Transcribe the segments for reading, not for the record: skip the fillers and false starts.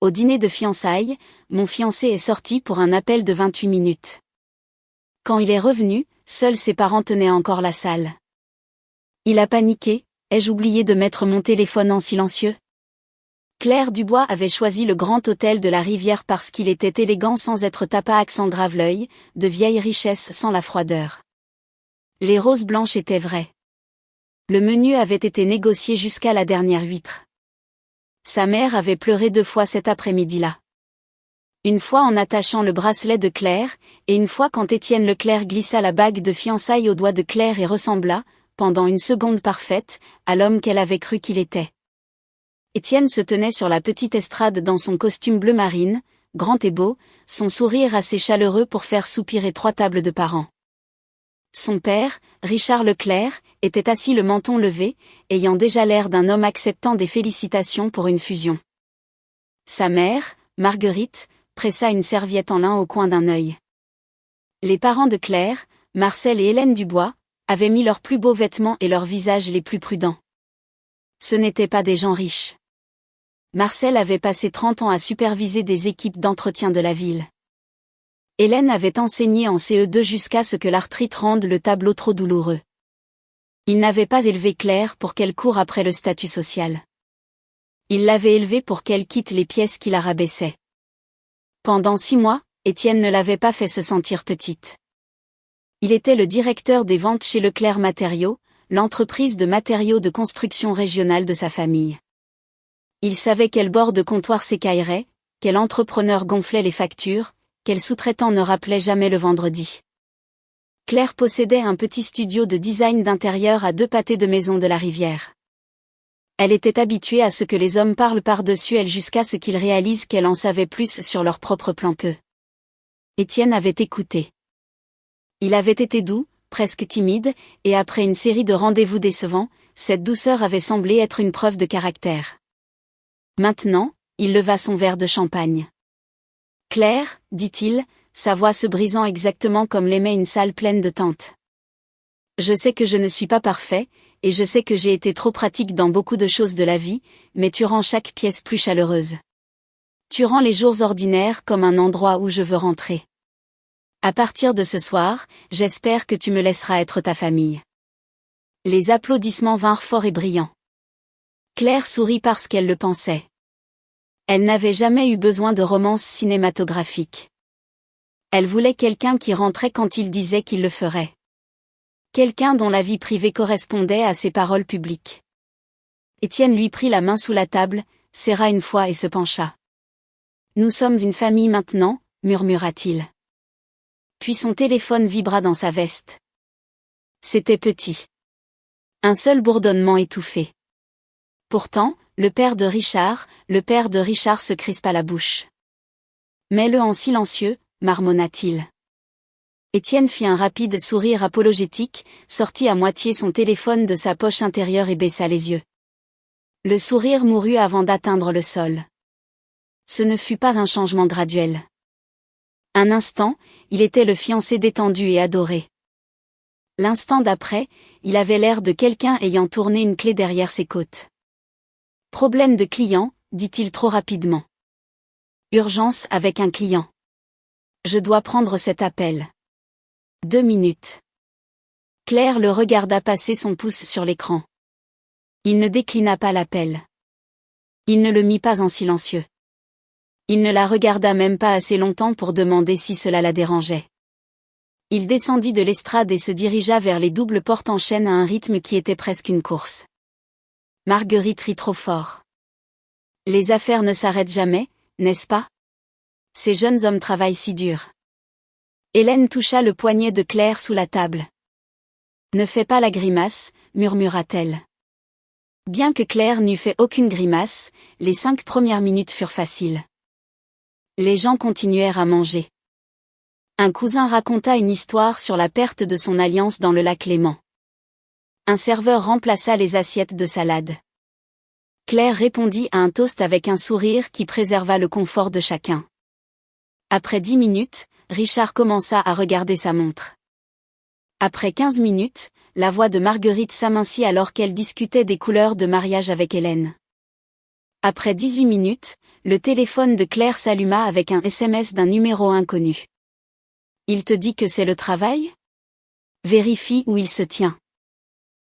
Au dîner de fiançailles, mon fiancé est sorti pour un appel de 28 minutes. Quand il est revenu, seuls ses parents tenaient encore la salle. Il a paniqué. Ai-je oublié de mettre mon téléphone en silencieux? Claire Dubois avait choisi le Grand Hôtel de la Rivière parce qu'il était élégant sans être tapa-accent grave-l'œil, de vieille richesse sans la froideur. Les roses blanches étaient vraies. Le menu avait été négocié jusqu'à la dernière huître. Sa mère avait pleuré 2 fois cet après-midi-là. Une fois en attachant le bracelet de Claire, et une fois quand Étienne Leclerc glissa la bague de fiançailles au doigt de Claire et ressembla, pendant une seconde parfaite, à l'homme qu'elle avait cru qu'il était. Étienne se tenait sur la petite estrade dans son costume bleu marine, grand et beau, son sourire assez chaleureux pour faire soupirer 3 tables de parents. Son père, Richard Leclerc, était assis le menton levé, ayant déjà l'air d'un homme acceptant des félicitations pour une fusion. Sa mère, Marguerite, pressa une serviette en lin au coin d'un œil. Les parents de Claire, Marcel et Hélène Dubois, avaient mis leurs plus beaux vêtements et leurs visages les plus prudents. Ce n'étaient pas des gens riches. Marcel avait passé 30 ans à superviser des équipes d'entretien de la ville. Hélène avait enseigné en CE2 jusqu'à ce que l'arthrite rende le tableau trop douloureux. Il n'avait pas élevé Claire pour qu'elle court après le statut social. Il l'avait élevée pour qu'elle quitte les pièces qui la rabaissaient. Pendant 6 mois, Étienne ne l'avait pas fait se sentir petite. Il était le directeur des ventes chez Leclerc Matériaux, l'entreprise de matériaux de construction régionale de sa famille. Il savait quel bord de comptoir s'écaillerait, quel entrepreneur gonflait les factures, quel sous-traitant ne rappelait jamais le vendredi. Claire possédait un petit studio de design d'intérieur à 2 pâtés de maison de la Rivière. Elle était habituée à ce que les hommes parlent par-dessus elle jusqu'à ce qu'ils réalisent qu'elle en savait plus sur leur propre plan qu'eux. Étienne avait écouté. Il avait été doux, presque timide, et après une série de rendez-vous décevants, cette douceur avait semblé être une preuve de caractère. Maintenant, il leva son verre de champagne. « Claire, dit-il, sa voix se brisant exactement comme l'aimait une salle pleine de tantes. Je sais que je ne suis pas parfait, et je sais que j'ai été trop pratique dans beaucoup de choses de la vie, mais tu rends chaque pièce plus chaleureuse. Tu rends les jours ordinaires comme un endroit où je veux rentrer. À partir de ce soir, j'espère que tu me laisseras être ta famille. » Les applaudissements vinrent forts et brillants. Claire sourit parce qu'elle le pensait. Elle n'avait jamais eu besoin de romance cinématographique. Elle voulait quelqu'un qui rentrait quand il disait qu'il le ferait. Quelqu'un dont la vie privée correspondait à ses paroles publiques. Étienne lui prit la main sous la table, serra une fois et se pencha. « Nous sommes une famille maintenant, murmura-t-il. Puis son téléphone vibra dans sa veste. C'était petit. Un seul bourdonnement étouffé. Pourtant, le père de Richard se crispa la bouche. « Mets-le en silencieux, marmonna-t-il. » Étienne fit un rapide sourire apologétique, sortit à moitié son téléphone de sa poche intérieure et baissa les yeux. Le sourire mourut avant d'atteindre le sol. Ce ne fut pas un changement graduel. Un instant, il était le fiancé détendu et adoré. L'instant d'après, il avait l'air de quelqu'un ayant tourné une clé derrière ses côtes. « Problème de client, dit-il trop rapidement. Urgence avec un client. Je dois prendre cet appel. 2 minutes. » Claire le regarda passer son pouce sur l'écran. Il ne déclina pas l'appel. Il ne le mit pas en silencieux. Il ne la regarda même pas assez longtemps pour demander si cela la dérangeait. Il descendit de l'estrade et se dirigea vers les doubles portes en chaîne à un rythme qui était presque une course. Marguerite rit trop fort. Les affaires ne s'arrêtent jamais, n'est-ce pas? Ces jeunes hommes travaillent si dur. Hélène toucha le poignet de Claire sous la table. Ne fais pas la grimace, murmura-t-elle. Bien que Claire n'eût fait aucune grimace, les 5 premières minutes furent faciles. Les gens continuèrent à manger. Un cousin raconta une histoire sur la perte de son alliance dans le lac Léman. Un serveur remplaça les assiettes de salade. Claire répondit à un toast avec un sourire qui préserva le confort de chacun. Après 10 minutes, Richard commença à regarder sa montre. Après 15 minutes, la voix de Marguerite s'amincit alors qu'elle discutait des couleurs de mariage avec Hélène. Après 18 minutes, le téléphone de Claire s'alluma avec un SMS d'un numéro inconnu. Il te dit que c'est le travail? Vérifie où il se tient.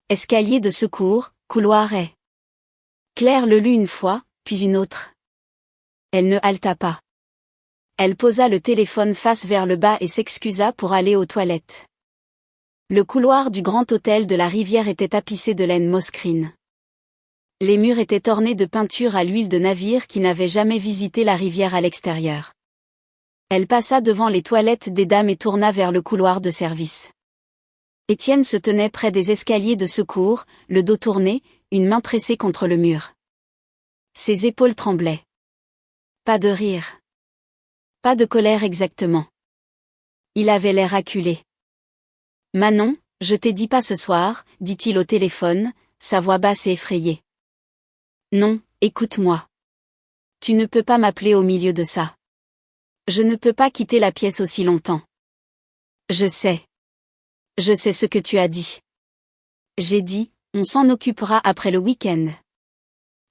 Escalier de secours, couloir est. Claire le lut une fois, puis une autre. Elle ne halta pas. Elle posa le téléphone face vers le bas et s'excusa pour aller aux toilettes. Le couloir du grand hôtel de la Rivière était tapissé de laine mosquerine. Les murs étaient ornés de peintures à l'huile de navires qui n'avaient jamais visité la rivière à l'extérieur. Elle passa devant les toilettes des dames et tourna vers le couloir de service. Étienne se tenait près des escaliers de secours, le dos tourné, une main pressée contre le mur. Ses épaules tremblaient. Pas de rire. Pas de colère exactement. Il avait l'air acculé. Manon, je t'ai dit pas ce soir, dit-il au téléphone, sa voix basse et effrayée. Non, écoute-moi. Tu ne peux pas m'appeler au milieu de ça. Je ne peux pas quitter la pièce aussi longtemps. Je sais. Je sais ce que tu as dit. J'ai dit, on s'en occupera après le week-end.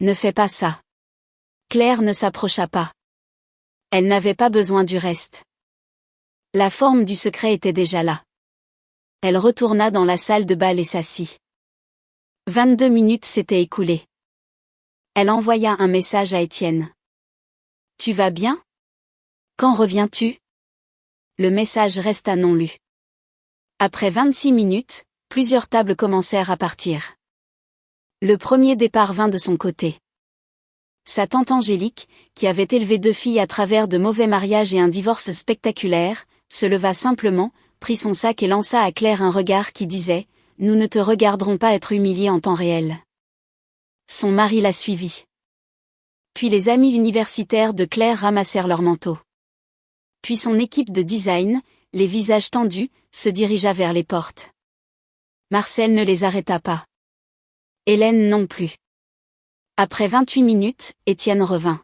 Ne fais pas ça. Claire ne s'approcha pas. Elle n'avait pas besoin du reste. La forme du secret était déjà là. Elle retourna dans la salle de bal et s'assit. 22 minutes s'étaient écoulées. Elle envoya un message à Étienne. Tu vas bien? Quand reviens-tu? Le message resta non lu. Après 26 minutes, plusieurs tables commencèrent à partir. Le premier départ vint de son côté. Sa tante Angélique, qui avait élevé 2 filles à travers de mauvais mariages et un divorce spectaculaire, se leva simplement, prit son sac et lança à Claire un regard qui disait « Nous ne te regarderons pas être humiliée en temps réel ». Son mari la suivit. Puis les amis universitaires de Claire ramassèrent leurs manteaux. Puis son équipe de design, les visages tendus, se dirigea vers les portes. Marcel ne les arrêta pas. Hélène non plus. Après 28 minutes, Étienne revint.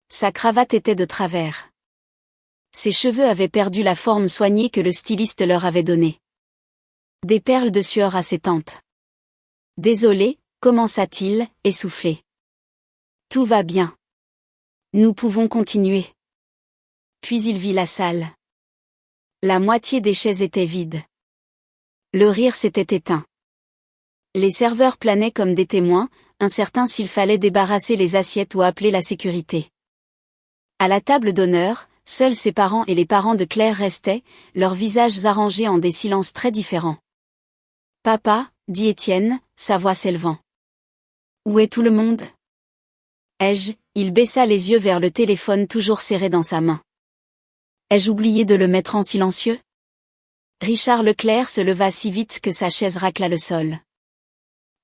Sa cravate était de travers. Ses cheveux avaient perdu la forme soignée que le styliste leur avait donnée. Des perles de sueur à ses tempes. Désolé, commença-t-il, essoufflé. Tout va bien. Nous pouvons continuer. Puis il vit la salle. La moitié des chaises étaient vides. Le rire s'était éteint. Les serveurs planaient comme des témoins, incertains s'il fallait débarrasser les assiettes ou appeler la sécurité. À la table d'honneur, seuls ses parents et les parents de Claire restaient, leurs visages arrangés en des silences très différents. « Papa, dit Étienne, sa voix s'élevant. Où est tout le monde? Ai-je, il baissa les yeux vers le téléphone toujours serré dans sa main. Ai-je oublié de le mettre en silencieux? Richard Leclerc se leva si vite que sa chaise racla le sol.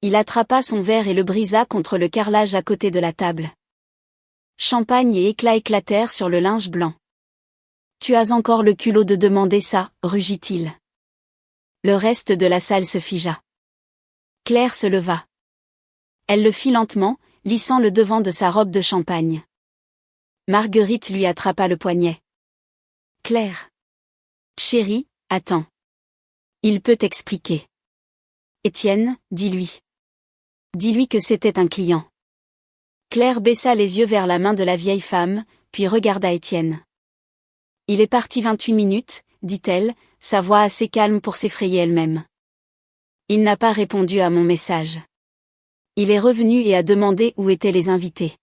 Il attrapa son verre et le brisa contre le carrelage à côté de la table. Champagne et éclats éclatèrent sur le linge blanc. Tu as encore le culot de demander ça, rugit-il. Le reste de la salle se figea. Claire se leva. Elle le fit lentement, lissant le devant de sa robe de champagne. Marguerite lui attrapa le poignet. Claire. Chérie, attends. Il peut t'expliquer. Étienne, dis-lui. Dis-lui que c'était un client. Claire baissa les yeux vers la main de la vieille femme, puis regarda Étienne. Il est parti 28 minutes, dit-elle, sa voix assez calme pour s'effrayer elle-même. Il n'a pas répondu à mon message. Il est revenu et a demandé où étaient les invités.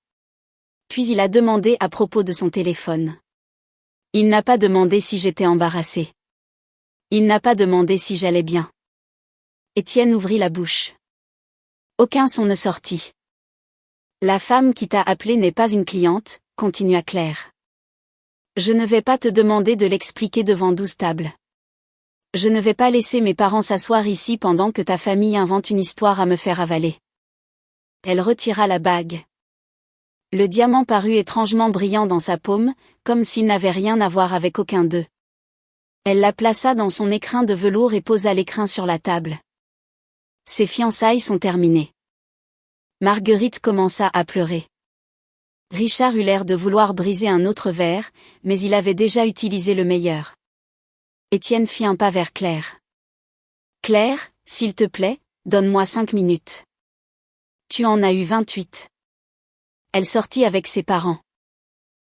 Puis il a demandé à propos de son téléphone. Il n'a pas demandé si j'étais embarrassée. Il n'a pas demandé si j'allais bien. Étienne ouvrit la bouche. Aucun son ne sortit. La femme qui t'a appelé n'est pas une cliente, continua Claire. Je ne vais pas te demander de l'expliquer devant 12 tables. Je ne vais pas laisser mes parents s'asseoir ici pendant que ta famille invente une histoire à me faire avaler. Elle retira la bague. Le diamant parut étrangement brillant dans sa paume, comme s'il n'avait rien à voir avec aucun d'eux. Elle la plaça dans son écrin de velours et posa l'écrin sur la table. Ses fiançailles sont terminées. Marguerite commença à pleurer. Richard eut l'air de vouloir briser un autre verre, mais il avait déjà utilisé le meilleur. Étienne fit un pas vers Claire. Claire, s'il te plaît, donne-moi 5 minutes. Tu en as eu 28. Elle sortit avec ses parents.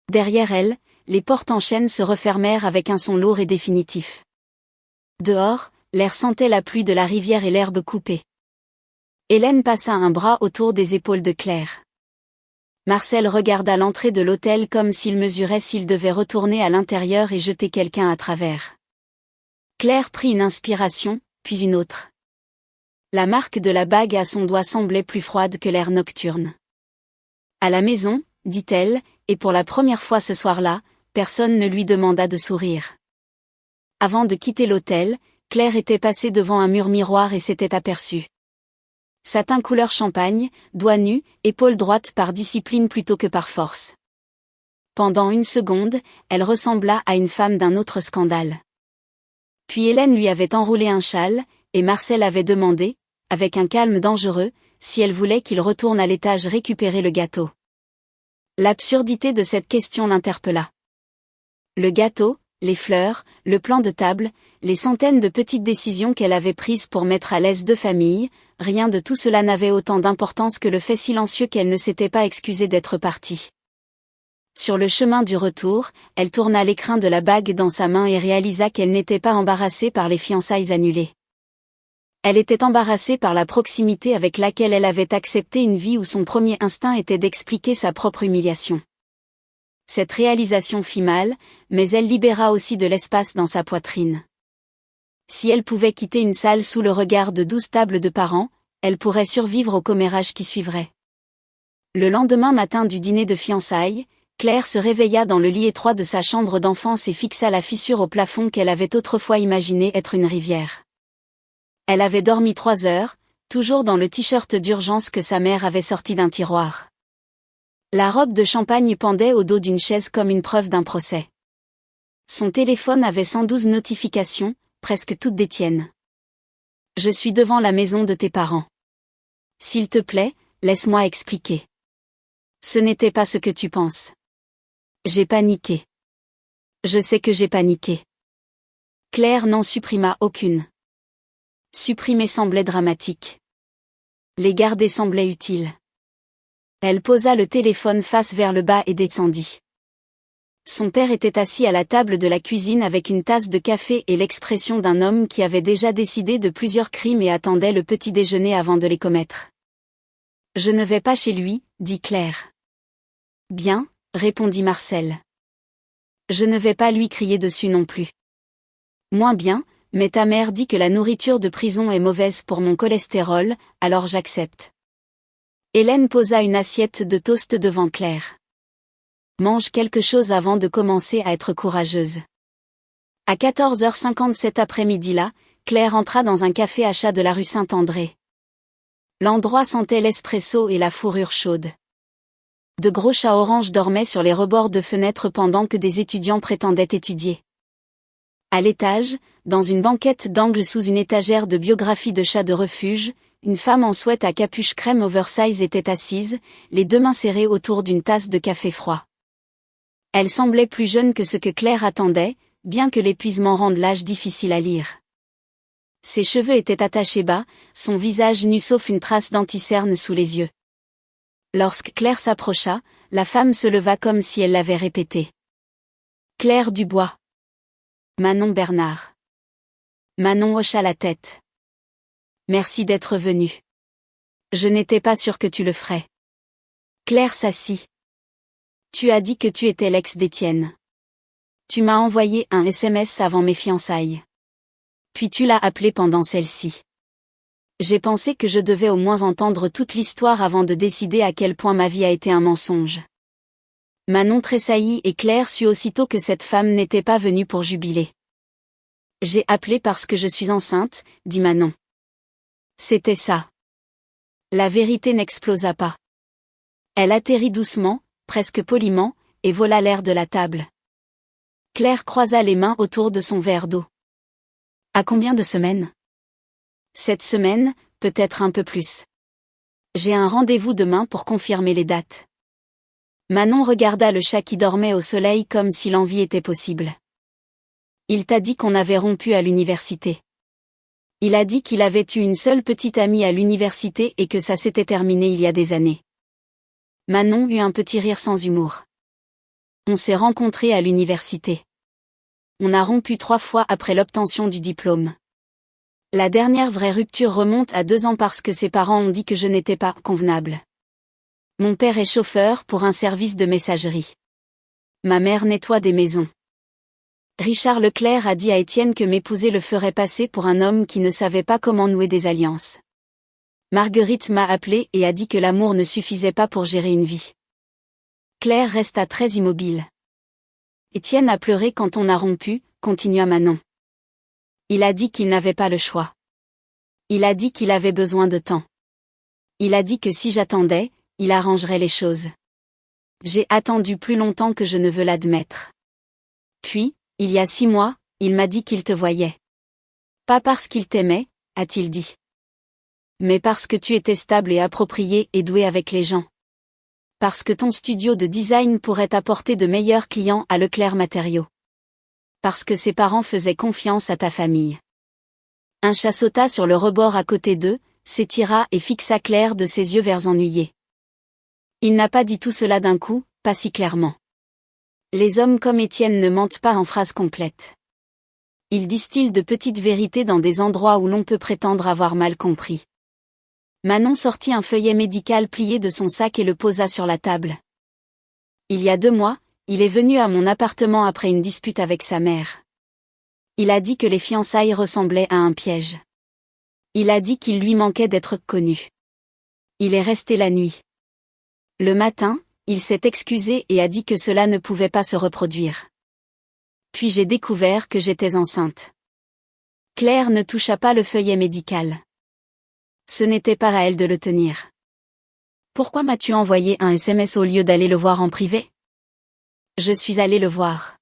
Derrière elle, les portes en chaîne se refermèrent avec un son lourd et définitif. Dehors, l'air sentait la pluie de la rivière et l'herbe coupée. Hélène passa un bras autour des épaules de Claire. Marcel regarda l'entrée de l'hôtel comme s'il mesurait s'il devait retourner à l'intérieur et jeter quelqu'un à travers. Claire prit une inspiration, puis une autre. La marque de la bague à son doigt semblait plus froide que l'air nocturne. À la maison, dit-elle, et pour la première fois ce soir-là, personne ne lui demanda de sourire. Avant de quitter l'hôtel, Claire était passée devant un mur miroir et s'était aperçue. Satin couleur champagne, doigts nus, épaules droites par discipline plutôt que par force. Pendant une seconde, elle ressembla à une femme d'un autre scandale. Puis Hélène lui avait enroulé un châle, et Marcel avait demandé, avec un calme dangereux, si elle voulait qu'il retourne à l'étage récupérer le gâteau. L'absurdité de cette question l'interpella. Le gâteau, les fleurs, le plan de table, les centaines de petites décisions qu'elle avait prises pour mettre à l'aise deux familles, rien de tout cela n'avait autant d'importance que le fait silencieux qu'elle ne s'était pas excusée d'être partie. Sur le chemin du retour, elle tourna l'écrin de la bague dans sa main et réalisa qu'elle n'était pas embarrassée par les fiançailles annulées. Elle était embarrassée par la proximité avec laquelle elle avait accepté une vie où son premier instinct était d'expliquer sa propre humiliation. Cette réalisation fit mal, mais elle libéra aussi de l'espace dans sa poitrine. Si elle pouvait quitter une salle sous le regard de 12 tables de parents, elle pourrait survivre au commérage qui suivrait. Le lendemain matin du dîner de fiançailles, Claire se réveilla dans le lit étroit de sa chambre d'enfance et fixa la fissure au plafond qu'elle avait autrefois imaginé être une rivière. Elle avait dormi 3 heures, toujours dans le t-shirt d'urgence que sa mère avait sorti d'un tiroir. La robe de champagne pendait au dos d'une chaise comme une preuve d'un procès. Son téléphone avait 112 notifications, presque toutes d'Étienne. « Je suis devant la maison de tes parents. S'il te plaît, laisse-moi expliquer. Ce n'était pas ce que tu penses. J'ai paniqué. Je sais que j'ai paniqué. » Claire n'en supprima aucune. Supprimer semblait dramatique. Les garder semblait utile. Elle posa le téléphone face vers le bas et descendit. Son père était assis à la table de la cuisine avec une tasse de café et l'expression d'un homme qui avait déjà décidé de plusieurs crimes et attendait le petit déjeuner avant de les commettre. « Je ne vais pas chez lui, dit Claire. »« Bien, répondit Marcel. »« Je ne vais pas lui crier dessus non plus. »« Moins bien, mais ta mère dit que la nourriture de prison est mauvaise pour mon cholestérol, alors j'accepte. » Hélène posa une assiette de toast devant Claire. « Mange quelque chose avant de commencer à être courageuse. » À 14h50 cet après-midi-là, Claire entra dans un café à chat de la rue Saint-André. L'endroit sentait l'espresso et la fourrure chaude. De gros chats oranges dormaient sur les rebords de fenêtres pendant que des étudiants prétendaient étudier. À l'étage, dans une banquette d'angle sous une étagère de biographie de chats de refuge, une femme en sweat à capuche crème oversize était assise, les deux mains serrées autour d'une tasse de café froid. Elle semblait plus jeune que ce que Claire attendait, bien que l'épuisement rende l'âge difficile à lire. Ses cheveux étaient attachés bas, son visage nu sauf une trace d'anticerne sous les yeux. Lorsque Claire s'approcha, la femme se leva comme si elle l'avait répété. Claire Dubois. Manon Bernard. Manon hocha la tête. Merci d'être venue. Je n'étais pas sûre que tu le ferais. Claire s'assit. Tu as dit que tu étais l'ex d'Étienne. Tu m'as envoyé un SMS avant mes fiançailles. Puis tu l'as appelé pendant celle-ci. J'ai pensé que je devais au moins entendre toute l'histoire avant de décider à quel point ma vie a été un mensonge. Manon tressaillit et Claire sut aussitôt que cette femme n'était pas venue pour jubiler. J'ai appelé parce que je suis enceinte, dit Manon. C'était ça. La vérité n'explosa pas. Elle atterrit doucement, presque poliment, et vola l'air de la table. Claire croisa les mains autour de son verre d'eau. À combien de semaines? 7 semaines, peut-être un peu plus. J'ai un rendez-vous demain pour confirmer les dates. Manon regarda le chat qui dormait au soleil comme si l'envie était possible. Il t'a dit qu'on avait rompu à l'université. Il a dit qu'il avait eu une seule petite amie à l'université et que ça s'était terminé il y a des années. Manon eut un petit rire sans humour. On s'est rencontrés à l'université. On a rompu 3 fois après l'obtention du diplôme. La dernière vraie rupture remonte à 2 ans parce que ses parents ont dit que je n'étais pas convenable. Mon père est chauffeur pour un service de messagerie. Ma mère nettoie des maisons. Richard Leclerc a dit à Étienne que m'épouser le ferait passer pour un homme qui ne savait pas comment nouer des alliances. Marguerite m'a appelé et a dit que l'amour ne suffisait pas pour gérer une vie. Claire resta très immobile. Étienne a pleuré quand on a rompu, continua Manon. Il a dit qu'il n'avait pas le choix. Il a dit qu'il avait besoin de temps. Il a dit que si j'attendais, il arrangerait les choses. J'ai attendu plus longtemps que je ne veux l'admettre. Puis, il y a 6 mois, il m'a dit qu'il te voyait. Pas parce qu'il t'aimait, a-t-il dit. Mais parce que tu étais stable et approprié et doué avec les gens. Parce que ton studio de design pourrait apporter de meilleurs clients à Leclerc Matériaux. Parce que ses parents faisaient confiance à ta famille. Un chat sauta sur le rebord à côté d'eux, s'étira et fixa Claire de ses yeux verts ennuyés. Il n'a pas dit tout cela d'un coup, pas si clairement. Les hommes comme Étienne ne mentent pas en phrases complètes. Ils distillent de petites vérités dans des endroits où l'on peut prétendre avoir mal compris. Manon sortit un feuillet médical plié de son sac et le posa sur la table. Il y a 2 mois, il est venu à mon appartement après une dispute avec sa mère. Il a dit que les fiançailles ressemblaient à un piège. Il a dit qu'il lui manquait d'être connu. Il est resté la nuit. Le matin, il s'est excusé et a dit que cela ne pouvait pas se reproduire. Puis j'ai découvert que j'étais enceinte. Claire ne toucha pas le feuillet médical. Ce n'était pas à elle de le tenir. Pourquoi m'as-tu envoyé un SMS au lieu d'aller le voir en privé? Je suis allée le voir.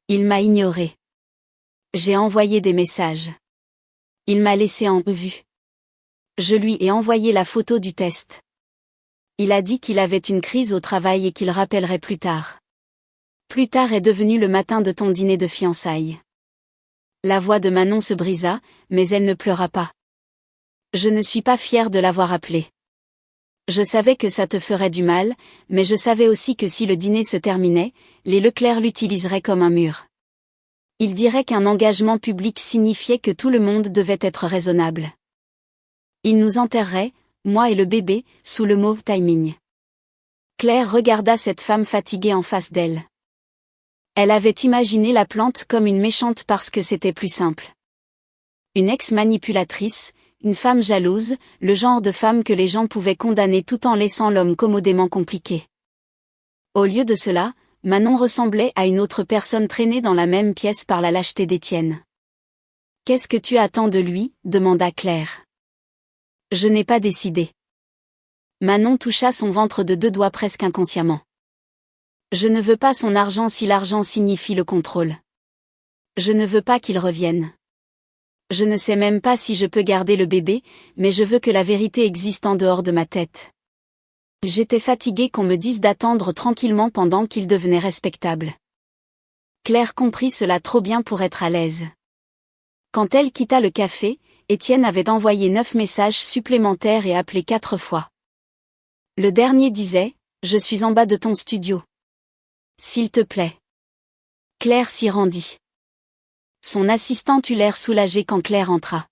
Il m'a ignoré. J'ai envoyé des messages. Il m'a laissé en vue. Je lui ai envoyé la photo du test. Il a dit qu'il avait une crise au travail et qu'il rappellerait plus tard. Plus tard est devenu le matin de ton dîner de fiançailles. La voix de Manon se brisa, mais elle ne pleura pas. Je ne suis pas fière de l'avoir appelé. Je savais que ça te ferait du mal, mais je savais aussi que si le dîner se terminait, les Leclerc l'utiliseraient comme un mur. Ils diraient qu'un engagement public signifiait que tout le monde devait être raisonnable. Ils nous enterreraient, moi et le bébé, sous le mot timing. Claire regarda cette femme fatiguée en face d'elle. Elle avait imaginé la plante comme une méchante parce que c'était plus simple. Une ex-manipulatrice, une femme jalouse, le genre de femme que les gens pouvaient condamner tout en laissant l'homme commodément compliqué. Au lieu de cela, Manon ressemblait à une autre personne traînée dans la même pièce par la lâcheté d'Étienne. « Qu'est-ce que tu attends de lui ?» demanda Claire. « Je n'ai pas décidé. » Manon toucha son ventre de 2 doigts presque inconsciemment. « Je ne veux pas son argent si l'argent signifie le contrôle. Je ne veux pas qu'il revienne. Je ne sais même pas si je peux garder le bébé, mais je veux que la vérité existe en dehors de ma tête. J'étais fatiguée qu'on me dise d'attendre tranquillement pendant qu'il devenait respectable. » Claire comprit cela trop bien pour être à l'aise. Quand elle quitta le café, Étienne avait envoyé 9 messages supplémentaires et appelé 4 fois. Le dernier disait « Je suis en bas de ton studio. S'il te plaît. » Claire s'y rendit. Son assistante eut l'air soulagée quand Claire entra.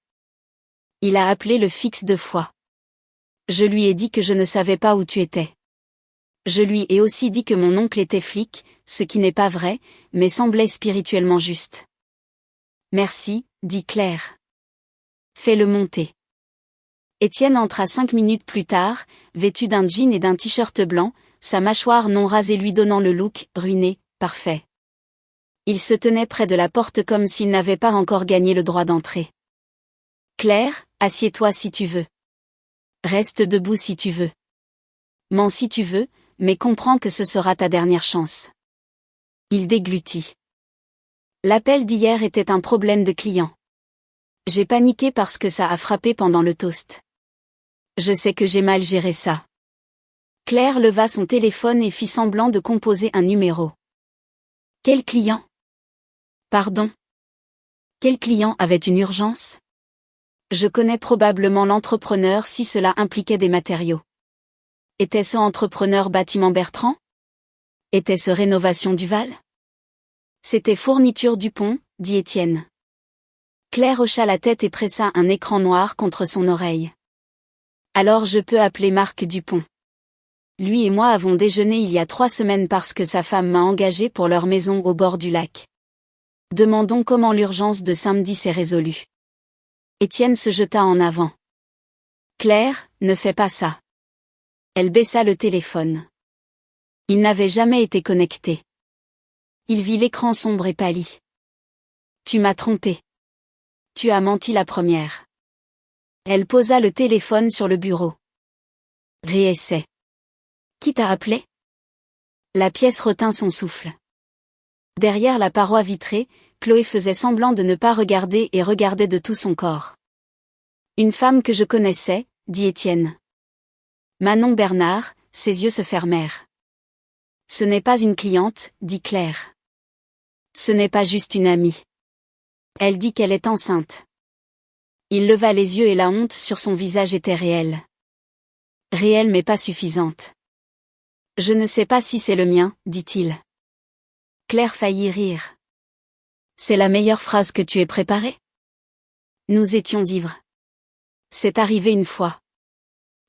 Il a appelé le fixe 2 fois. Je lui ai dit que je ne savais pas où tu étais. Je lui ai aussi dit que mon oncle était flic, ce qui n'est pas vrai, mais semblait spirituellement juste. Merci, dit Claire. Fais-le monter. Étienne entra 5 minutes plus tard, vêtu d'un jean et d'un t-shirt blanc, sa mâchoire non rasée lui donnant le look ruiné, parfait. Il se tenait près de la porte comme s'il n'avait pas encore gagné le droit d'entrer. Claire, assieds-toi si tu veux. Reste debout si tu veux. Mens si tu veux, mais comprends que ce sera ta dernière chance. Il déglutit. L'appel d'hier était un problème de client. J'ai paniqué parce que ça a frappé pendant le toast. Je sais que j'ai mal géré ça. Claire leva son téléphone et fit semblant de composer un numéro. Quel client? Pardon? Quel client avait une urgence? Je connais probablement l'entrepreneur si cela impliquait des matériaux. Était-ce entrepreneur bâtiment Bertrand? Était-ce rénovation Duval? C'était fourniture Dupont, dit Étienne. Claire hocha la tête et pressa un écran noir contre son oreille. Alors je peux appeler Marc Dupont. Lui et moi avons déjeuné il y a 3 semaines parce que sa femme m'a engagé pour leur maison au bord du lac. Demandons comment l'urgence de samedi s'est résolue. Étienne se jeta en avant. Claire, ne fais pas ça. Elle baissa le téléphone. Il n'avait jamais été connecté. Il vit l'écran sombre et pâli. Tu m'as trompé. Tu as menti la première. Elle posa le téléphone sur le bureau. Réessaie. Qui t'a appelé? La pièce retint son souffle. Derrière la paroi vitrée, Chloé faisait semblant de ne pas regarder et regardait de tout son corps. Une femme que je connaissais, dit Étienne. Manon Bernard, ses yeux se fermèrent. Ce n'est pas une cliente, dit Claire. Ce n'est pas juste une amie. Elle dit qu'elle est enceinte. Il leva les yeux et la honte sur son visage était réelle. Réelle mais pas suffisante. Je ne sais pas si c'est le mien, dit-il. Claire faillit rire. C'est la meilleure phrase que tu aies préparée? Nous étions ivres. C'est arrivé une fois.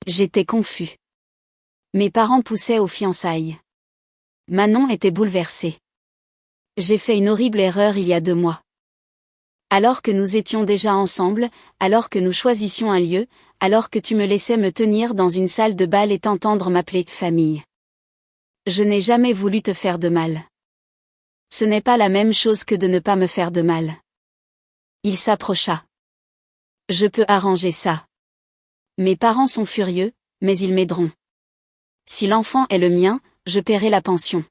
J'étais confus. Mes parents poussaient aux fiançailles. Manon était bouleversée. J'ai fait une horrible erreur il y a 2 mois. Alors que nous étions déjà ensemble, alors que nous choisissions un lieu, alors que tu me laissais me tenir dans une salle de bal et t'entendre m'appeler famille. Je n'ai jamais voulu te faire de mal. Ce n'est pas la même chose que de ne pas me faire de mal. Il s'approcha. Je peux arranger ça. Mes parents sont furieux, mais ils m'aideront. Si l'enfant est le mien, je paierai la pension.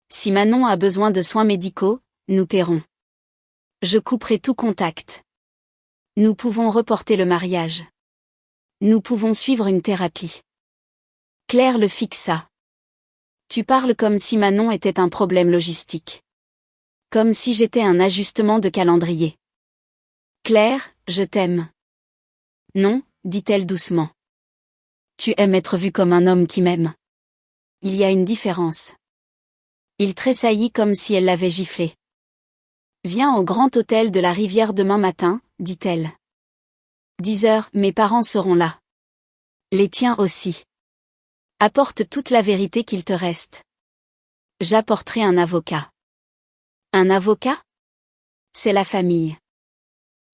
Si Manon a besoin de soins médicaux, nous paierons. Je couperai tout contact. Nous pouvons reporter le mariage. Nous pouvons suivre une thérapie. Claire le fixa. Tu parles comme si Manon était un problème logistique. Comme si j'étais un ajustement de calendrier. Claire, je t'aime. Non, dit-elle doucement. Tu aimes être vue comme un homme qui m'aime. Il y a une différence. Il tressaillit comme si elle l'avait giflé. Viens au grand hôtel de la Rivière demain matin, dit-elle. 10 heures, mes parents seront là. Les tiens aussi. Apporte toute la vérité qu'il te reste. J'apporterai un avocat. Un avocat? C'est la famille.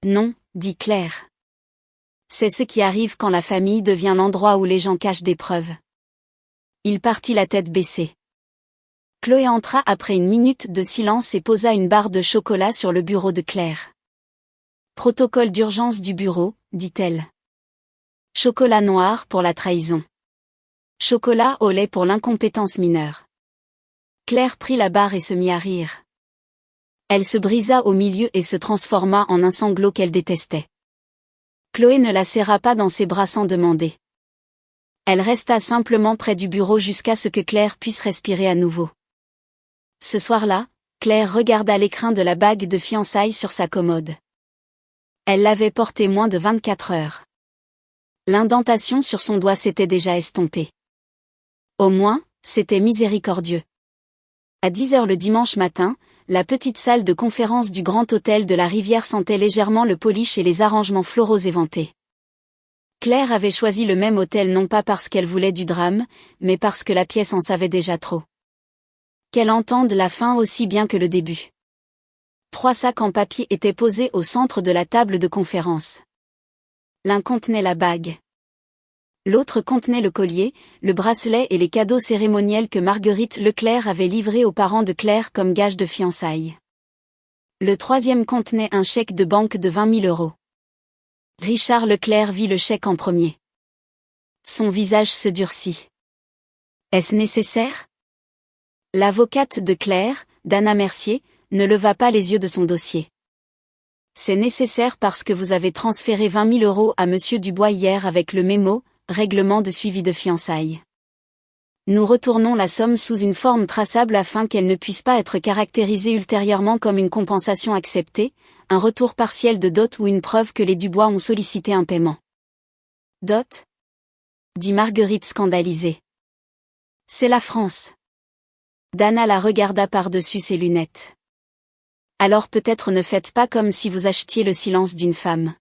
Non, dit Claire. C'est ce qui arrive quand la famille devient l'endroit où les gens cachent des preuves. Il partit la tête baissée. Chloé entra après une minute de silence et posa une barre de chocolat sur le bureau de Claire. Protocole d'urgence du bureau, dit-elle. Chocolat noir pour la trahison. Chocolat au lait pour l'incompétence mineure. Claire prit la barre et se mit à rire. Elle se brisa au milieu et se transforma en un sanglot qu'elle détestait. Chloé ne la serra pas dans ses bras sans demander. Elle resta simplement près du bureau jusqu'à ce que Claire puisse respirer à nouveau. Ce soir-là, Claire regarda l'écrin de la bague de fiançailles sur sa commode. Elle l'avait portée moins de 24 heures. L'indentation sur son doigt s'était déjà estompée. Au moins, c'était miséricordieux. À 10 heures le dimanche matin, la petite salle de conférence du grand hôtel de la Rivière sentait légèrement le polish et les arrangements floraux éventés. Claire avait choisi le même hôtel non pas parce qu'elle voulait du drame, mais parce que la pièce en savait déjà trop. Qu'elle entende la fin aussi bien que le début. 3 sacs en papier étaient posés au centre de la table de conférence. L'un contenait la bague. L'autre contenait le collier, le bracelet et les cadeaux cérémoniels que Marguerite Leclerc avait livrés aux parents de Claire comme gage de fiançailles. Le 3e contenait un chèque de banque de 20 000 euros. Richard Leclerc vit le chèque en premier. Son visage se durcit. Est-ce nécessaire? L'avocate de Claire, Dana Mercier, ne leva pas les yeux de son dossier. C'est nécessaire parce que vous avez transféré 20 000 euros à Monsieur Dubois hier avec le mémo, règlement de suivi de fiançailles. Nous retournons la somme sous une forme traçable afin qu'elle ne puisse pas être caractérisée ultérieurement comme une compensation acceptée, un retour partiel de dot ou une preuve que les Dubois ont sollicité un paiement. Dot? Dit Marguerite scandalisée. C'est la France. Dana la regarda par-dessus ses lunettes. Alors peut-être ne faites pas comme si vous achetiez le silence d'une femme.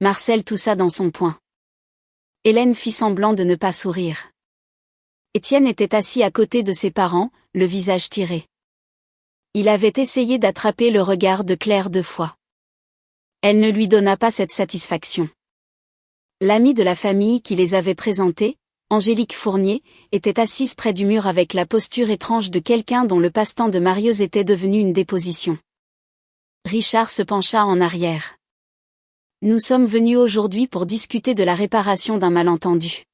Marcel toussa dans son poing. Hélène fit semblant de ne pas sourire. Étienne était assis à côté de ses parents, le visage tiré. Il avait essayé d'attraper le regard de Claire 2 fois. Elle ne lui donna pas cette satisfaction. L'amie de la famille qui les avait présentés, Angélique Fournier, était assise près du mur avec la posture étrange de quelqu'un dont le passe-temps de marieuse était devenu une déposition. Richard se pencha en arrière. Nous sommes venus aujourd'hui pour discuter de la réparation d'un malentendu.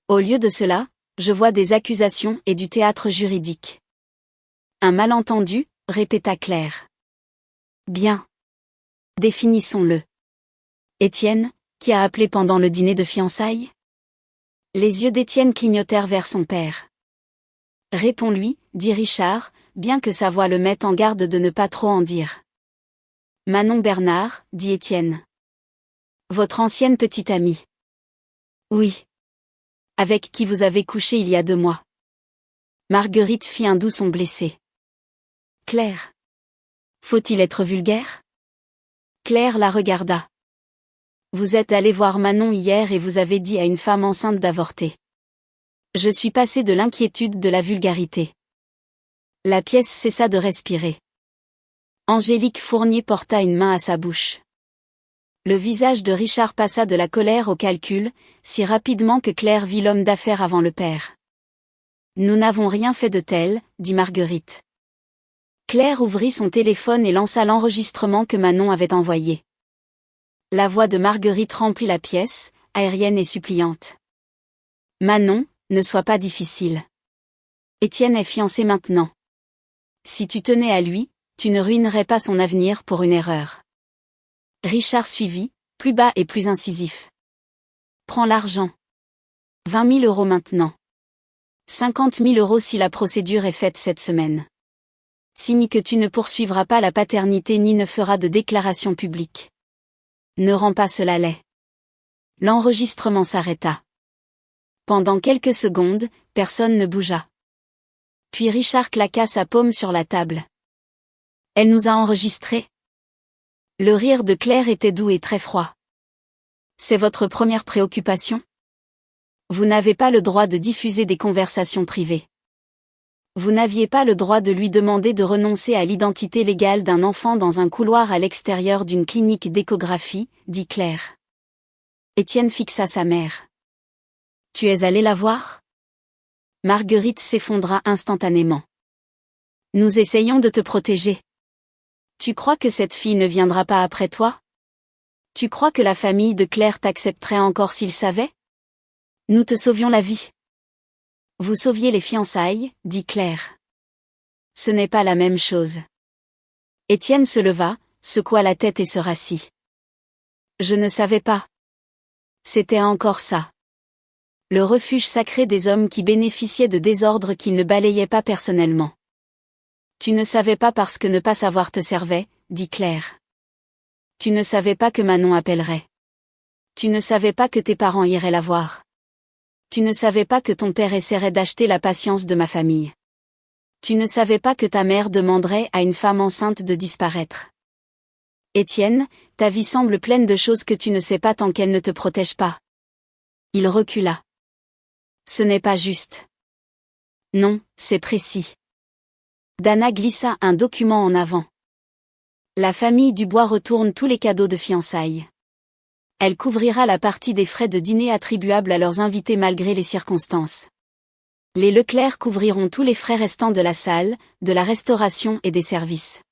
Au lieu de cela, je vois des accusations et du théâtre juridique. Un malentendu, répéta Claire. Bien. Définissons-le. Étienne, qui a appelé pendant le dîner de fiançailles? Les yeux d'Étienne clignotèrent vers son père. Réponds-lui, dit Richard, bien que sa voix le mette en garde de ne pas trop en dire. Manon Bernard, dit Étienne. Votre ancienne petite amie. Oui. Avec qui vous avez couché il y a 2 mois. Marguerite fit un doux son blessé. Claire. Faut-il être vulgaire? Claire la regarda. Vous êtes allé voir Manon hier et vous avez dit à une femme enceinte d'avorter. Je suis passé de l'inquiétude de la vulgarité. La pièce cessa de respirer. Angélique Fournier porta une main à sa bouche. Le visage de Richard passa de la colère au calcul, si rapidement que Claire vit l'homme d'affaires avant le père. Nous n'avons rien fait de tel, dit Marguerite. Claire ouvrit son téléphone et lança l'enregistrement que Manon avait envoyé. La voix de Marguerite remplit la pièce, aérienne et suppliante. Manon, ne sois pas difficile. Étienne est fiancé maintenant. Si tu tenais à lui, tu ne ruinerais pas son avenir pour une erreur. Richard suivit, plus bas et plus incisif. Prends l'argent. 20 000 € maintenant. 50 000 € si la procédure est faite cette semaine. Signe que tu ne poursuivras pas la paternité ni ne feras de déclaration publique. Ne rends pas cela laid. L'enregistrement s'arrêta. Pendant quelques secondes, personne ne bougea. Puis Richard claqua sa paume sur la table. Elle nous a enregistrés. Le rire de Claire était doux et très froid. C'est votre première préoccupation? Vous n'avez pas le droit de diffuser des conversations privées. Vous n'aviez pas le droit de lui demander de renoncer à l'identité légale d'un enfant dans un couloir à l'extérieur d'une clinique d'échographie, dit Claire. Étienne fixa sa mère. Tu es allé la voir? Marguerite s'effondra instantanément. Nous essayons de te protéger. Tu crois que cette fille ne viendra pas après toi? Tu crois que la famille de Claire t'accepterait encore s'ils savaient? Nous te sauvions la vie. Vous sauviez les fiançailles, dit Claire. Ce n'est pas la même chose. Étienne se leva, secoua la tête et se rassit. Je ne savais pas. C'était encore ça. Le refuge sacré des hommes qui bénéficiaient de désordres qu'ils ne balayaient pas personnellement. Tu ne savais pas parce que ne pas savoir te servait, dit Claire. Tu ne savais pas que Manon appellerait. Tu ne savais pas que tes parents iraient la voir. Tu ne savais pas que ton père essaierait d'acheter la patience de ma famille. Tu ne savais pas que ta mère demanderait à une femme enceinte de disparaître. Étienne, ta vie semble pleine de choses que tu ne sais pas tant qu'elle ne te protège pas. Il recula. Ce n'est pas juste. Non, c'est précis. Dana glissa un document en avant. La famille Dubois retourne tous les cadeaux de fiançailles. Elle couvrira la partie des frais de dîner attribuables à leurs invités malgré les circonstances. Les Leclerc couvriront tous les frais restants de la salle, de la restauration et des services.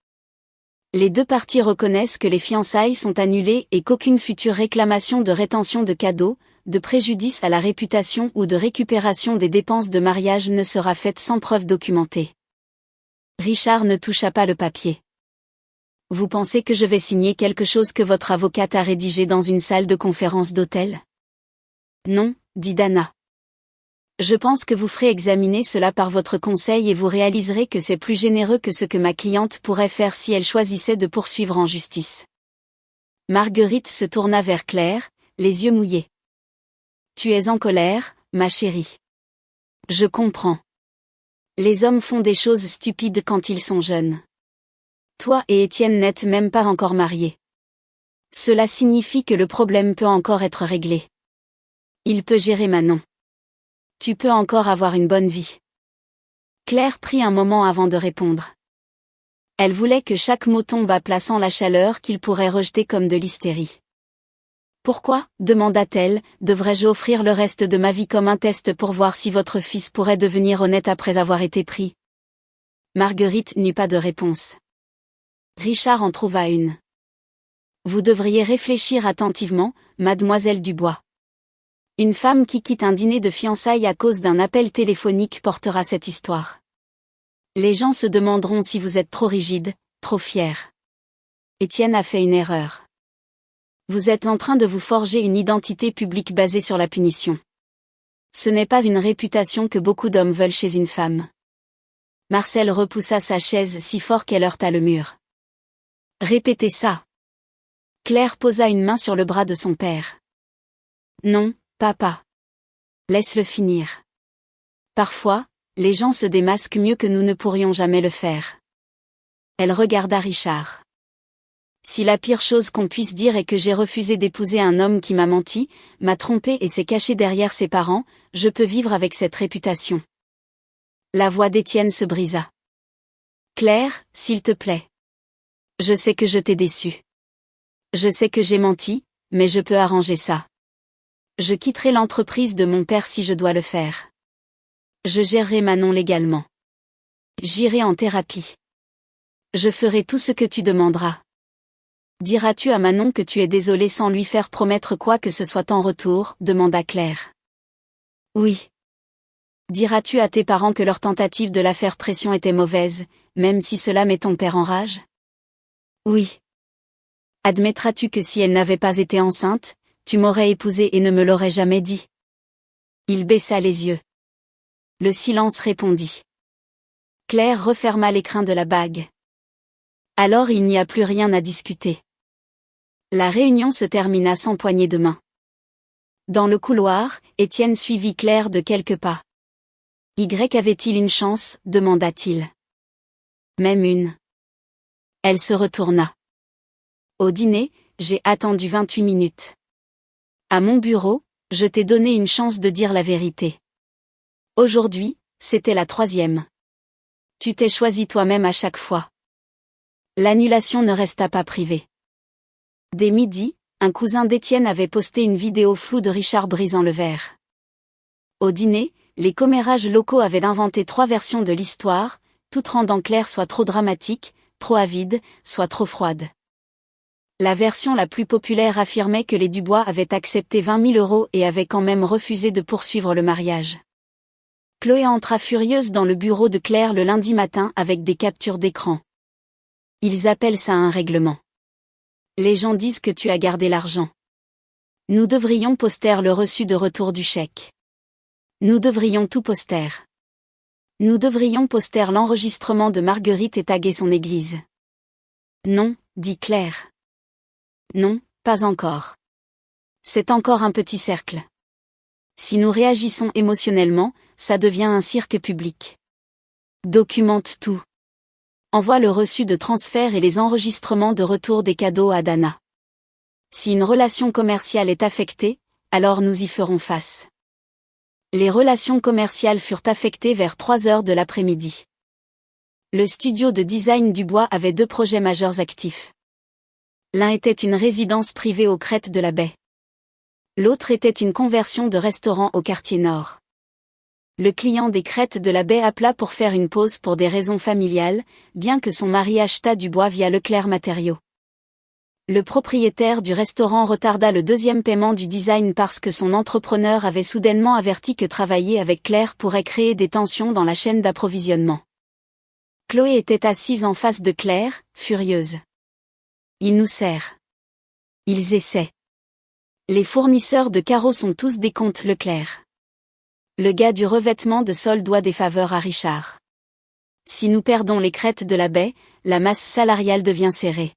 Les 2 parties reconnaissent que les fiançailles sont annulées et qu'aucune future réclamation de rétention de cadeaux, de préjudice à la réputation ou de récupération des dépenses de mariage ne sera faite sans preuve documentée. Richard ne toucha pas le papier. Vous pensez que je vais signer quelque chose que votre avocate a rédigé dans une salle de conférence d'hôtel? Non, dit Dana. Je pense que vous ferez examiner cela par votre conseil et vous réaliserez que c'est plus généreux que ce que ma cliente pourrait faire si elle choisissait de poursuivre en justice. Marguerite se tourna vers Claire, les yeux mouillés. Tu es en colère, ma chérie. Je comprends. Les hommes font des choses stupides quand ils sont jeunes. Toi et Étienne n'êtes même pas encore mariés. Cela signifie que le problème peut encore être réglé. Il peut gérer Manon. Tu peux encore avoir une bonne vie. Claire prit un moment avant de répondre. Elle voulait que chaque mot tombe à plat sans la chaleur qu'il pourrait rejeter comme de l'hystérie. Pourquoi, demanda-t-elle, devrais-je offrir le reste de ma vie comme un test pour voir si votre fils pourrait devenir honnête après avoir été pris? Marguerite n'eut pas de réponse. Richard en trouva une. Vous devriez réfléchir attentivement, mademoiselle Dubois. Une femme qui quitte un dîner de fiançailles à cause d'un appel téléphonique portera cette histoire. Les gens se demanderont si vous êtes trop rigide, trop fier. Étienne a fait une erreur. Vous êtes en train de vous forger une identité publique basée sur la punition. Ce n'est pas une réputation que beaucoup d'hommes veulent chez une femme. Marcel repoussa sa chaise si fort qu'elle heurta le mur. Répétez ça. Claire posa une main sur le bras de son père. Non, papa. Laisse-le finir. Parfois, les gens se démasquent mieux que nous ne pourrions jamais le faire. Elle regarda Richard. Si la pire chose qu'on puisse dire est que j'ai refusé d'épouser un homme qui m'a menti, m'a trompé et s'est caché derrière ses parents, je peux vivre avec cette réputation. La voix d'Étienne se brisa. Claire, s'il te plaît. Je sais que je t'ai déçue. Je sais que j'ai menti, mais je peux arranger ça. Je quitterai l'entreprise de mon père si je dois le faire. Je gérerai Manon légalement. J'irai en thérapie. Je ferai tout ce que tu demanderas. Diras-tu à Manon que tu es désolé sans lui faire promettre quoi que ce soit en retour, demanda Claire. Oui. Diras-tu à tes parents que leur tentative de la faire pression était mauvaise, même si cela met ton père en rage? Oui. Admettras-tu que si elle n'avait pas été enceinte, tu m'aurais épousée et ne me l'aurais jamais dit? Il baissa les yeux. Le silence répondit. Claire referma l'écrin de la bague. Alors il n'y a plus rien à discuter. La réunion se termina sans poignée de main. Dans le couloir, Étienne suivit Claire de quelques pas. Y avait-il une chance, demanda-t-il. Même une. Elle se retourna. Au dîner, j'ai attendu 28 minutes. À mon bureau, je t'ai donné une chance de dire la vérité. Aujourd'hui, c'était la 3e. Tu t'es choisi toi-même à chaque fois. L'annulation ne resta pas privée. Dès midi, un cousin d'Étienne avait posté une vidéo floue de Richard brisant le verre. Au dîner, les commérages locaux avaient inventé 3 versions de l'histoire, toutes rendant Claire soit trop dramatique, trop avide, soit trop froide. La version la plus populaire affirmait que les Dubois avaient accepté 20 000 € et avaient quand même refusé de poursuivre le mariage. Chloé entra furieuse dans le bureau de Claire le lundi matin avec des captures d'écran. Ils appellent ça un règlement. Les gens disent que tu as gardé l'argent. Nous devrions poster le reçu de retour du chèque. Nous devrions tout poster. Nous devrions poster l'enregistrement de Marguerite et taguer son église. Non, dit Claire. Non, pas encore. C'est encore un petit cercle. Si nous réagissons émotionnellement, ça devient un cirque public. Documente tout. Envoie le reçu de transfert et les enregistrements de retour des cadeaux à Dana. Si une relation commerciale est affectée, alors nous y ferons face. Les relations commerciales furent affectées vers 3 heures de l'après-midi. Le studio de design Dubois avait 2 projets majeurs actifs. L'un était une résidence privée aux crêtes de la baie. L'autre était une conversion de restaurant au quartier nord. Le client des crêtes de la baie appela pour faire une pause pour des raisons familiales, bien que son mari achetât du bois via Leclerc Matériaux. Le propriétaire du restaurant retarda le 2e paiement du design parce que son entrepreneur avait soudainement averti que travailler avec Claire pourrait créer des tensions dans la chaîne d'approvisionnement. Chloé était assise en face de Claire, furieuse. Ils nous serrent. Ils essaient. Les fournisseurs de carreaux sont tous des comptes Leclerc. Le gars du revêtement de sol doit des faveurs à Richard. Si nous perdons les crêtes de la baie, la masse salariale devient serrée.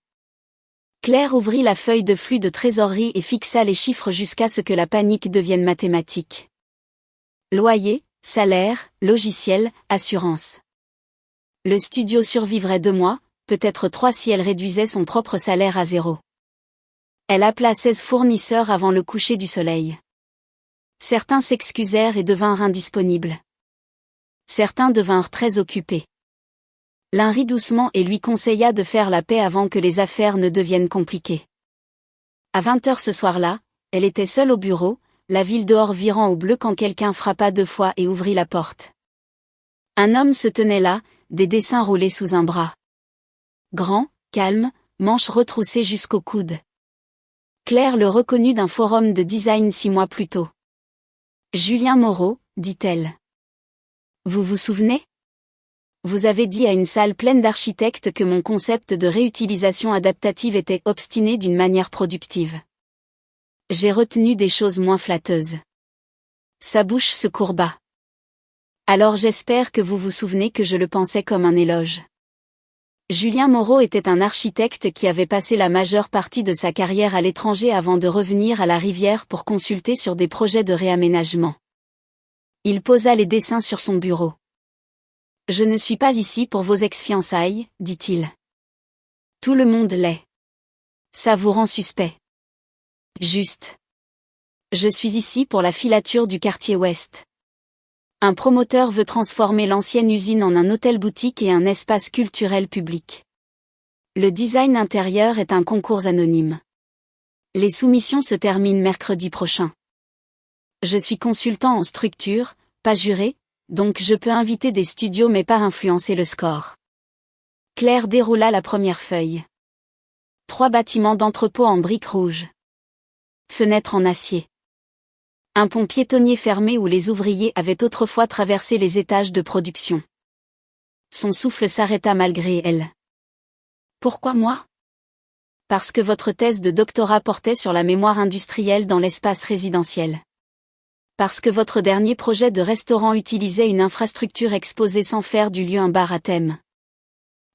Claire ouvrit la feuille de flux de trésorerie et fixa les chiffres jusqu'à ce que la panique devienne mathématique. Loyer, Salaire, logiciel, assurance. Le studio survivrait 2 mois, peut-être 3 si elle réduisait son propre salaire à 0. Elle appela 16 fournisseurs avant le coucher du soleil. Certains s'excusèrent et devinrent indisponibles. Certains devinrent très occupés. L'un rit doucement et lui conseilla de faire la paix avant que les affaires ne deviennent compliquées. À 20h ce soir-là, elle était seule au bureau, la ville dehors virant au bleu quand quelqu'un frappa 2 fois et ouvrit la porte. Un homme se tenait là, des dessins roulés sous un bras. Grand, calme, manches retroussées jusqu'au coude. Claire le reconnut d'un forum de design 6 mois plus tôt. Julien Moreau, dit-elle. Vous vous souvenez ? Vous avez dit à une salle pleine d'architectes que mon concept de réutilisation adaptative était obstiné d'une manière productive. J'ai retenu des choses moins flatteuses. Sa bouche se courba. Alors j'espère que vous vous souvenez que je le pensais comme un éloge. Julien Moreau était un architecte qui avait passé la majeure partie de sa carrière à l'étranger avant de revenir à la Rivière pour consulter sur des projets de réaménagement. Il posa les dessins sur son bureau. Je ne suis pas ici pour vos ex-fiançailles, dit-il. Tout le monde l'est. Ça vous rend suspect. Juste. Je suis ici pour la filature du quartier Ouest. Un promoteur veut transformer l'ancienne usine en un hôtel-boutique et un espace culturel public. Le design intérieur est un concours anonyme. Les soumissions se terminent mercredi prochain. Je suis consultant en structure, pas juré, donc je peux inviter des studios mais pas influencer le score. Claire déroula la première feuille. 3 bâtiments d'entrepôt en briques rouges. Fenêtres en acier. Un pont piétonnier fermé où les ouvriers avaient autrefois traversé les étages de production. Son souffle s'arrêta malgré elle. Pourquoi moi ? Parce que votre thèse de doctorat portait sur la mémoire industrielle dans l'espace résidentiel. Parce que votre dernier projet de restaurant utilisait une infrastructure exposée sans faire du lieu un bar à thème.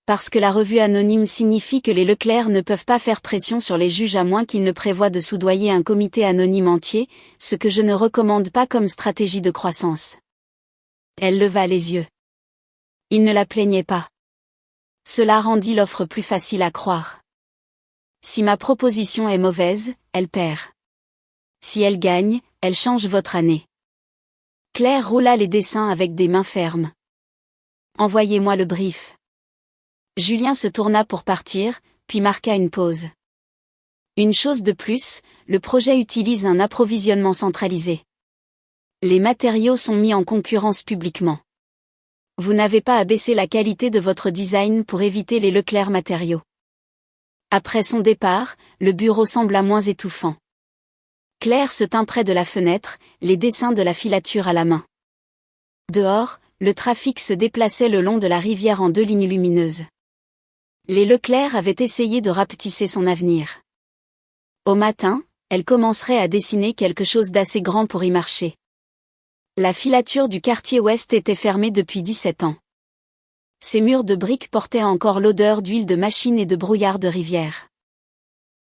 Parce que la revue anonyme signifie que les Leclerc ne peuvent pas faire pression sur les juges à moins qu'ils ne prévoient de soudoyer un comité anonyme entier, ce que je ne recommande pas comme stratégie de croissance. Elle leva les yeux. Il ne la plaignait pas. Cela rendit l'offre plus facile à croire. Si ma proposition est mauvaise, elle perd. Si elle gagne, elle change votre année. Claire roula les dessins avec des mains fermes. Envoyez-moi le brief. Julien se tourna pour partir, puis marqua une pause. Une chose de plus, le projet utilise un approvisionnement centralisé. Les matériaux sont mis en concurrence publiquement. Vous n'avez pas à baisser la qualité de votre design pour éviter les Leclerc matériaux. Après son départ, le bureau sembla moins étouffant. Claire se tint près de la fenêtre, les dessins de la filature à la main. Dehors, le trafic se déplaçait le long de la rivière en 2 lignes lumineuses. Les Leclerc avaient essayé de rapetisser son avenir. Au matin, elle commencerait à dessiner quelque chose d'assez grand pour y marcher. La filature du quartier Ouest était fermée depuis 17 ans. Ses murs de briques portaient encore l'odeur d'huile de machine et de brouillard de rivière.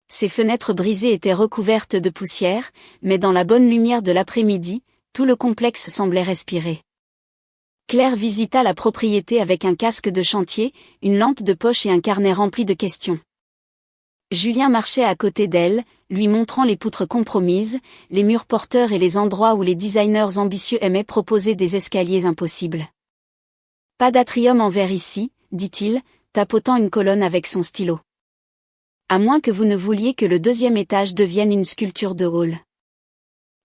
Ses fenêtres brisées étaient recouvertes de poussière, mais dans la bonne lumière de l'après-midi, tout le complexe semblait respirer. Claire visita la propriété avec un casque de chantier, une lampe de poche et un carnet rempli de questions. Julien marchait à côté d'elle, lui montrant les poutres compromises, les murs porteurs et les endroits où les designers ambitieux aimaient proposer des escaliers impossibles. Pas d'atrium en verre ici, dit-il, tapotant une colonne avec son stylo. À moins que vous ne vouliez que le 2e étage devienne une sculpture de hall.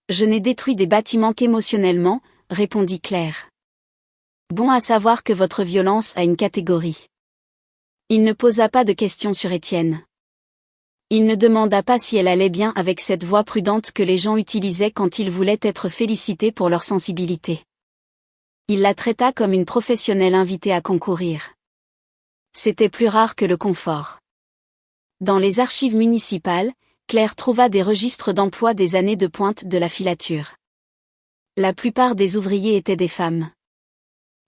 Je n'ai détruit des bâtiments qu'émotionnellement, répondit Claire. Bon à savoir que votre violence a une catégorie. Il ne posa pas de questions sur Étienne. Il ne demanda pas si elle allait bien avec cette voix prudente que les gens utilisaient quand ils voulaient être félicités pour leur sensibilité. Il la traita comme une professionnelle invitée à concourir. C'était plus rare que le confort. Dans les archives municipales, Claire trouva des registres d'emploi des années de pointe de la filature. La plupart des ouvriers étaient des femmes.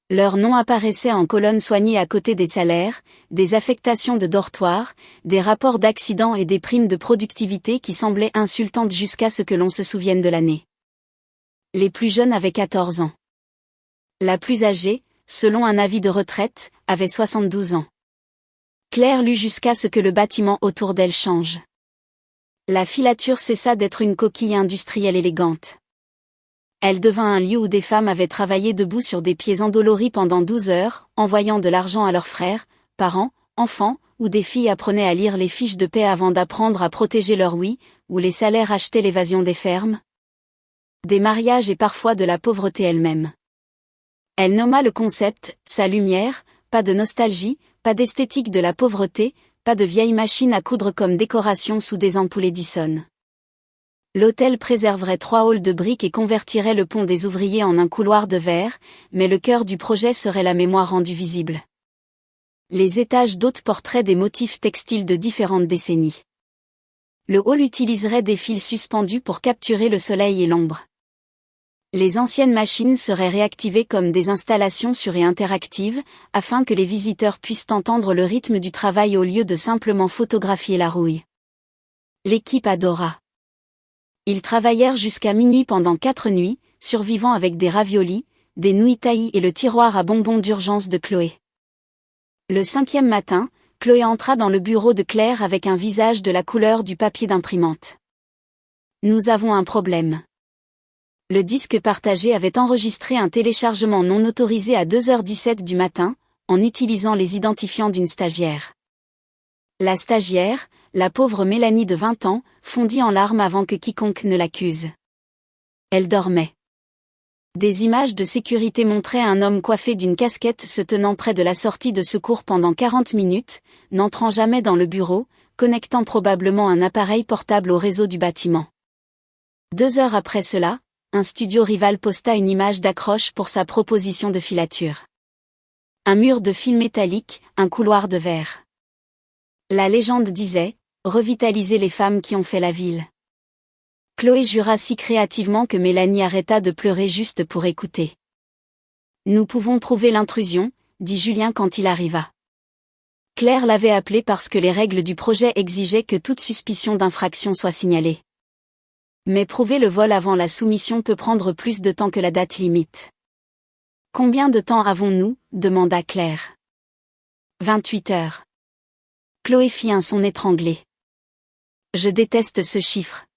Leurs noms apparaissaient en colonnes soignées à côté des salaires, des affectations de dortoirs, des rapports d'accidents et des primes de productivité qui semblaient insultantes jusqu'à ce que l'on se souvienne de l'année. Les plus jeunes avaient 14 ans. La plus âgée, selon un avis de retraite, avait 72 ans. Claire lut jusqu'à ce que le bâtiment autour d'elle change. La filature cessa d'être une coquille industrielle élégante. Elle devint un lieu où des femmes avaient travaillé debout sur des pieds endoloris pendant 12 heures, envoyant de l'argent à leurs frères, parents, enfants, où des filles apprenaient à lire les fiches de paie avant d'apprendre à protéger leur ouïe, où les salaires achetaient l'évasion des fermes. Des mariages et parfois de la pauvreté elle-même. Elle nomma le concept « sa lumière », pas de nostalgie, pas d'esthétique de la pauvreté, pas de vieilles machines à coudre comme décoration sous des ampoules Edison. L'hôtel préserverait 3 halls de briques et convertirait le pont des ouvriers en un couloir de verre, mais le cœur du projet serait la mémoire rendue visible. Les étages d'hautes porteraient des motifs textiles de différentes décennies. Le hall utiliserait des fils suspendus pour capturer le soleil et l'ombre. Les anciennes machines seraient réactivées comme des installations sur et interactives, afin que les visiteurs puissent entendre le rythme du travail au lieu de simplement photographier la rouille. L'équipe adora. Ils travaillèrent jusqu'à minuit pendant 4 nuits, survivant avec des raviolis, des nouilles taillies et le tiroir à bonbons d'urgence de Chloé. Le 5e matin, Chloé entra dans le bureau de Claire avec un visage de la couleur du papier d'imprimante. « Nous avons un problème. » Le disque partagé avait enregistré un téléchargement non autorisé à 2h17 du matin, en utilisant les identifiants d'une stagiaire. La stagiaire, la pauvre Mélanie de 20 ans, fondit en larmes avant que quiconque ne l'accuse. Elle dormait. Des images de sécurité montraient un homme coiffé d'une casquette se tenant près de la sortie de secours pendant 40 minutes, n'entrant jamais dans le bureau, connectant probablement un appareil portable au réseau du bâtiment. 2 heures après cela, un studio rival posta une image d'accroche pour sa proposition de filature. Un mur de fil métallique, un couloir de verre. La légende disait « Revitaliser les femmes qui ont fait la ville ». Chloé jura si créativement que Mélanie arrêta de pleurer juste pour écouter. « Nous pouvons prouver l'intrusion », dit Julien quand il arriva. Claire l'avait appelé parce que les règles du projet exigeaient que toute suspicion d'infraction soit signalée. Mais prouver le vol avant la soumission peut prendre plus de temps que la date limite. « Combien de temps avons-nous » demanda Claire. 28 heures. Chloé fit un son étranglé. « Je déteste ce chiffre. »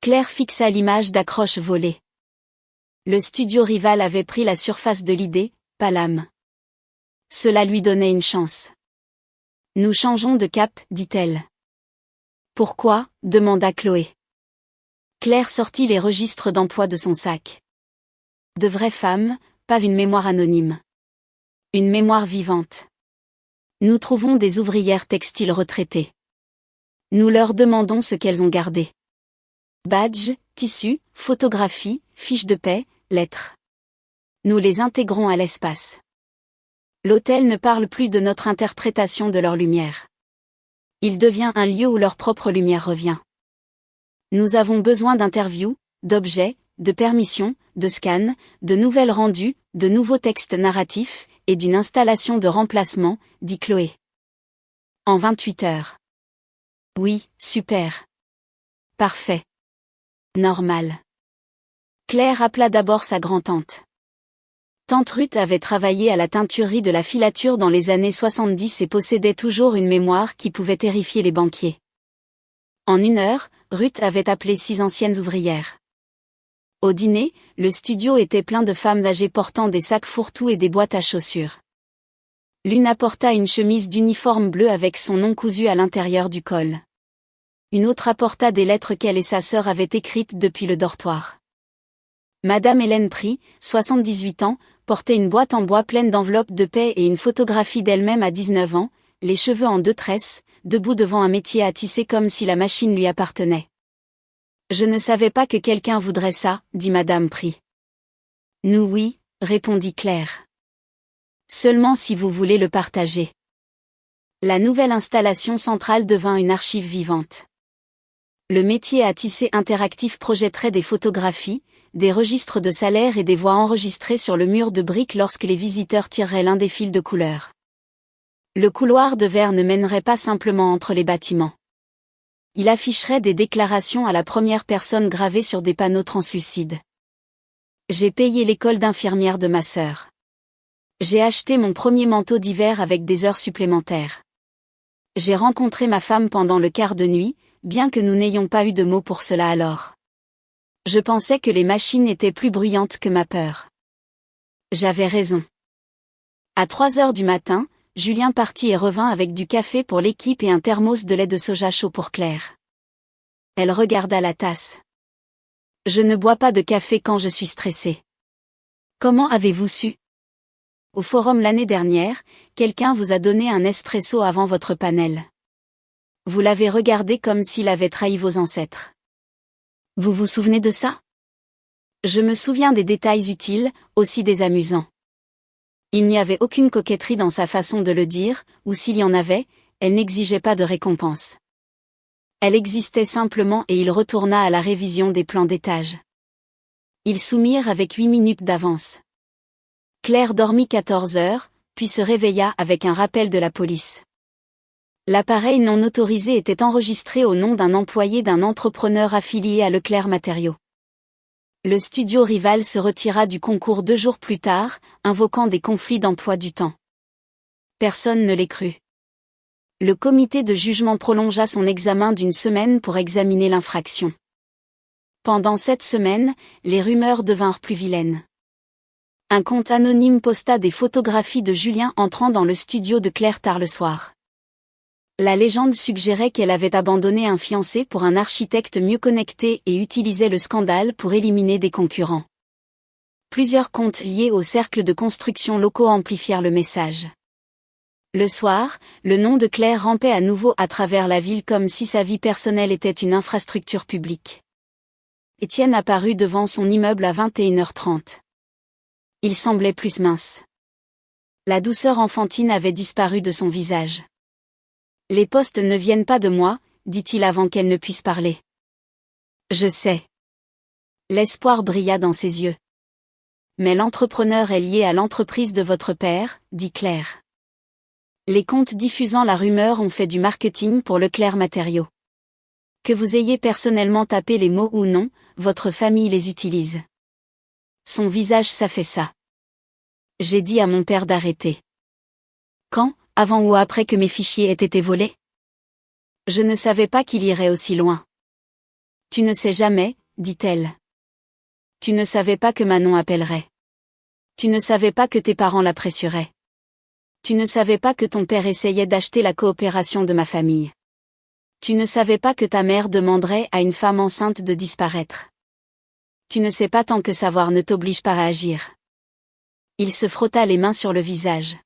Claire fixa l'image d'accroche volée. Le studio rival avait pris la surface de l'idée, pas l'âme. Cela lui donnait une chance. « Nous changeons de cap, dit-elle. »« Pourquoi ?» demanda Chloé. Claire sortit les registres d'emploi de son sac. De vraies femmes, pas une mémoire anonyme. Une mémoire vivante. Nous trouvons des ouvrières textiles retraitées. Nous leur demandons ce qu'elles ont gardé. Badges, tissus, photographies, fiches de paie, lettres. Nous les intégrons à l'espace. L'hôtel ne parle plus de notre interprétation de leur lumière. Il devient un lieu où leur propre lumière revient. Nous avons besoin d'interviews, d'objets, de permissions, de scans, de nouvelles rendues, de nouveaux textes narratifs, et d'une installation de remplacement, dit Chloé. En 28 heures. Oui, super. Parfait. Normal. Claire appela d'abord sa grand-tante. Tante Ruth avait travaillé à la teinturerie de la filature dans les années 70 et possédait toujours une mémoire qui pouvait terrifier les banquiers. En 1 heure, Ruth avait appelé 6 anciennes ouvrières. Au dîner, le studio était plein de femmes âgées portant des sacs fourre-tout et des boîtes à chaussures. L'une apporta une chemise d'uniforme bleu avec son nom cousu à l'intérieur du col. Une autre apporta des lettres qu'elle et sa sœur avaient écrites depuis le dortoir. Madame Hélène Pry, 78 ans, portait une boîte en bois pleine d'enveloppes de paie et une photographie d'elle-même à 19 ans, les cheveux en 2 tresses, debout devant un métier à tisser comme si la machine lui appartenait. « Je ne savais pas que quelqu'un voudrait ça, » dit Madame Pry. « Nous oui, » répondit Claire. « Seulement si vous voulez le partager. » La nouvelle installation centrale devint une archive vivante. Le métier à tisser interactif projetterait des photographies, des registres de salaire et des voix enregistrées sur le mur de briques lorsque les visiteurs tireraient l'un des fils de couleur. Le couloir de verre ne mènerait pas simplement entre les bâtiments. Il afficherait des déclarations à la première personne gravées sur des panneaux translucides. J'ai payé l'école d'infirmière de ma sœur. J'ai acheté mon premier manteau d'hiver avec des heures supplémentaires. J'ai rencontré ma femme pendant le quart de nuit, bien que nous n'ayons pas eu de mots pour cela alors. Je pensais que les machines étaient plus bruyantes que ma peur. J'avais raison. À 3 heures du matin, Julien partit et revint avec du café pour l'équipe et un thermos de lait de soja chaud pour Claire. Elle regarda la tasse. Je ne bois pas de café quand je suis stressée. Comment avez-vous su? Au forum l'année dernière, quelqu'un vous a donné un espresso avant votre panel. Vous l'avez regardé comme s'il avait trahi vos ancêtres. Vous vous souvenez de ça? Je me souviens des détails utiles, aussi des amusants. Il n'y avait aucune coquetterie dans sa façon de le dire, ou s'il y en avait, elle n'exigeait pas de récompense. Elle existait simplement et il retourna à la révision des plans d'étage. Ils soumirent avec 8 minutes d'avance. Claire dormit 14 heures, puis se réveilla avec un rappel de la police. L'appareil non autorisé était enregistré au nom d'un employé d'un entrepreneur affilié à Leclerc Matériaux. Le studio rival se retira du concours 2 jours plus tard, invoquant des conflits d'emploi du temps. Personne ne les crut. Le comité de jugement prolongea son examen d'1 semaine pour examiner l'infraction. Pendant cette semaine, les rumeurs devinrent plus vilaines. Un compte anonyme posta des photographies de Julien entrant dans le studio de Claire tard le soir. La légende suggérait qu'elle avait abandonné un fiancé pour un architecte mieux connecté et utilisait le scandale pour éliminer des concurrents. Plusieurs comptes liés au cercle de construction locaux amplifièrent le message. Le soir, le nom de Claire rampait à nouveau à travers la ville comme si sa vie personnelle était une infrastructure publique. Étienne apparut devant son immeuble à 21h30. Il semblait plus mince. La douceur enfantine avait disparu de son visage. Les postes ne viennent pas de moi, dit-il avant qu'elle ne puisse parler. Je sais. L'espoir brilla dans ses yeux. Mais l'entrepreneur est lié à l'entreprise de votre père, dit Claire. Les comptes diffusant la rumeur ont fait du marketing pour Leclerc Matériaux. Que vous ayez personnellement tapé les mots ou non, votre famille les utilise. Son visage s'affaissa. J'ai dit à mon père d'arrêter. Quand, avant ou après que mes fichiers aient été volés? Je ne savais pas qu'il irait aussi loin. Tu ne sais jamais, dit-elle. Tu ne savais pas que Manon appellerait. Tu ne savais pas que tes parents l'apprécieraient. Tu ne savais pas que ton père essayait d'acheter la coopération de ma famille. Tu ne savais pas que ta mère demanderait à une femme enceinte de disparaître. Tu ne sais pas tant que savoir ne t'oblige pas à agir. Il se frotta les mains sur le visage.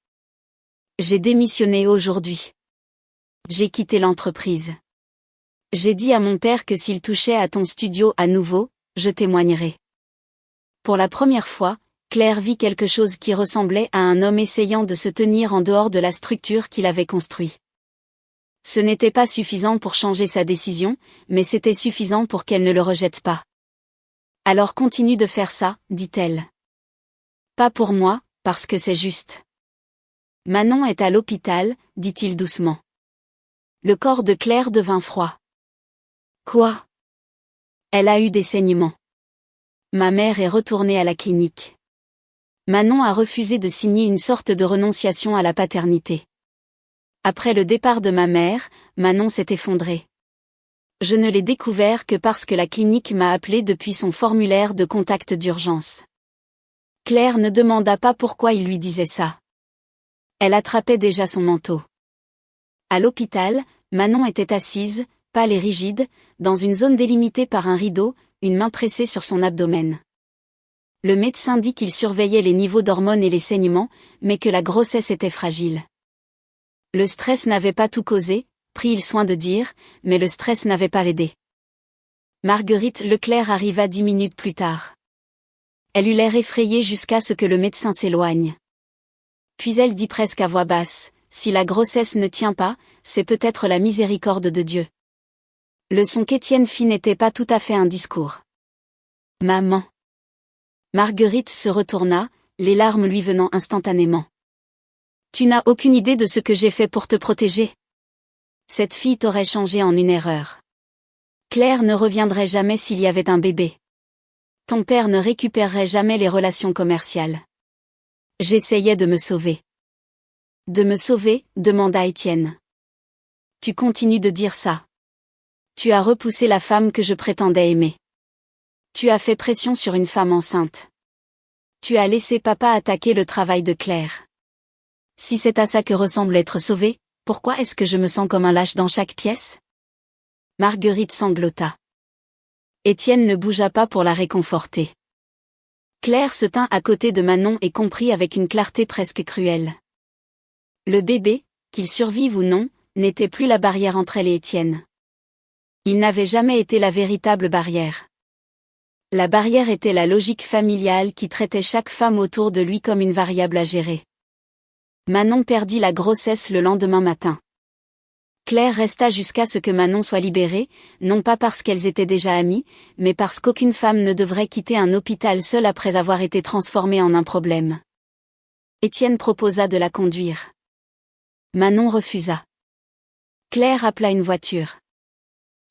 J'ai démissionné aujourd'hui. J'ai quitté l'entreprise. J'ai dit à mon père que s'il touchait à ton studio à nouveau, je témoignerais. Pour la première fois, Claire vit quelque chose qui ressemblait à un homme essayant de se tenir en dehors de la structure qu'il avait construite. Ce n'était pas suffisant pour changer sa décision, mais c'était suffisant pour qu'elle ne le rejette pas. Alors continue de faire ça, dit-elle. Pas pour moi, parce que c'est juste. Manon est à l'hôpital, dit-il doucement. Le corps de Claire devint froid. Quoi? Elle a eu des saignements. Ma mère est retournée à la clinique. Manon a refusé de signer une sorte de renonciation à la paternité. Après le départ de ma mère, Manon s'est effondrée. Je ne l'ai découvert que parce que la clinique m'a appelé depuis son formulaire de contact d'urgence. Claire ne demanda pas pourquoi il lui disait ça. Elle attrapait déjà son manteau. À l'hôpital, Manon était assise, pâle et rigide, dans une zone délimitée par un rideau, une main pressée sur son abdomen. Le médecin dit qu'il surveillait les niveaux d'hormones et les saignements, mais que la grossesse était fragile. Le stress n'avait pas tout causé, prit-il soin de dire, mais le stress n'avait pas aidé. Marguerite Leclerc arriva 10 minutes plus tard. Elle eut l'air effrayée jusqu'à ce que le médecin s'éloigne. Puis elle dit presque à voix basse, « Si la grossesse ne tient pas, c'est peut-être la miséricorde de Dieu. » Le son qu'Étienne fit n'était pas tout à fait un discours. « Maman. » Marguerite se retourna, les larmes lui venant instantanément. « Tu n'as aucune idée de ce que j'ai fait pour te protéger. Cette fille t'aurait changé en une erreur. Claire ne reviendrait jamais s'il y avait un bébé. Ton père ne récupérerait jamais les relations commerciales. J'essayais de me sauver. De me sauver, demanda Étienne. Tu continues de dire ça. Tu as repoussé la femme que je prétendais aimer. Tu as fait pression sur une femme enceinte. Tu as laissé papa attaquer le travail de Claire. Si c'est à ça que ressemble être sauvé, pourquoi est-ce que je me sens comme un lâche dans chaque pièce? Marguerite sanglota. Étienne ne bougea pas pour la réconforter. Claire se tint à côté de Manon et comprit avec une clarté presque cruelle. Le bébé, qu'il survive ou non, n'était plus la barrière entre elle et Étienne. Il n'avait jamais été la véritable barrière. La barrière était la logique familiale qui traitait chaque femme autour de lui comme une variable à gérer. Manon perdit la grossesse le lendemain matin. Claire resta jusqu'à ce que Manon soit libérée, non pas parce qu'elles étaient déjà amies, mais parce qu'aucune femme ne devrait quitter un hôpital seule après avoir été transformée en un problème. Étienne proposa de la conduire. Manon refusa. Claire appela une voiture.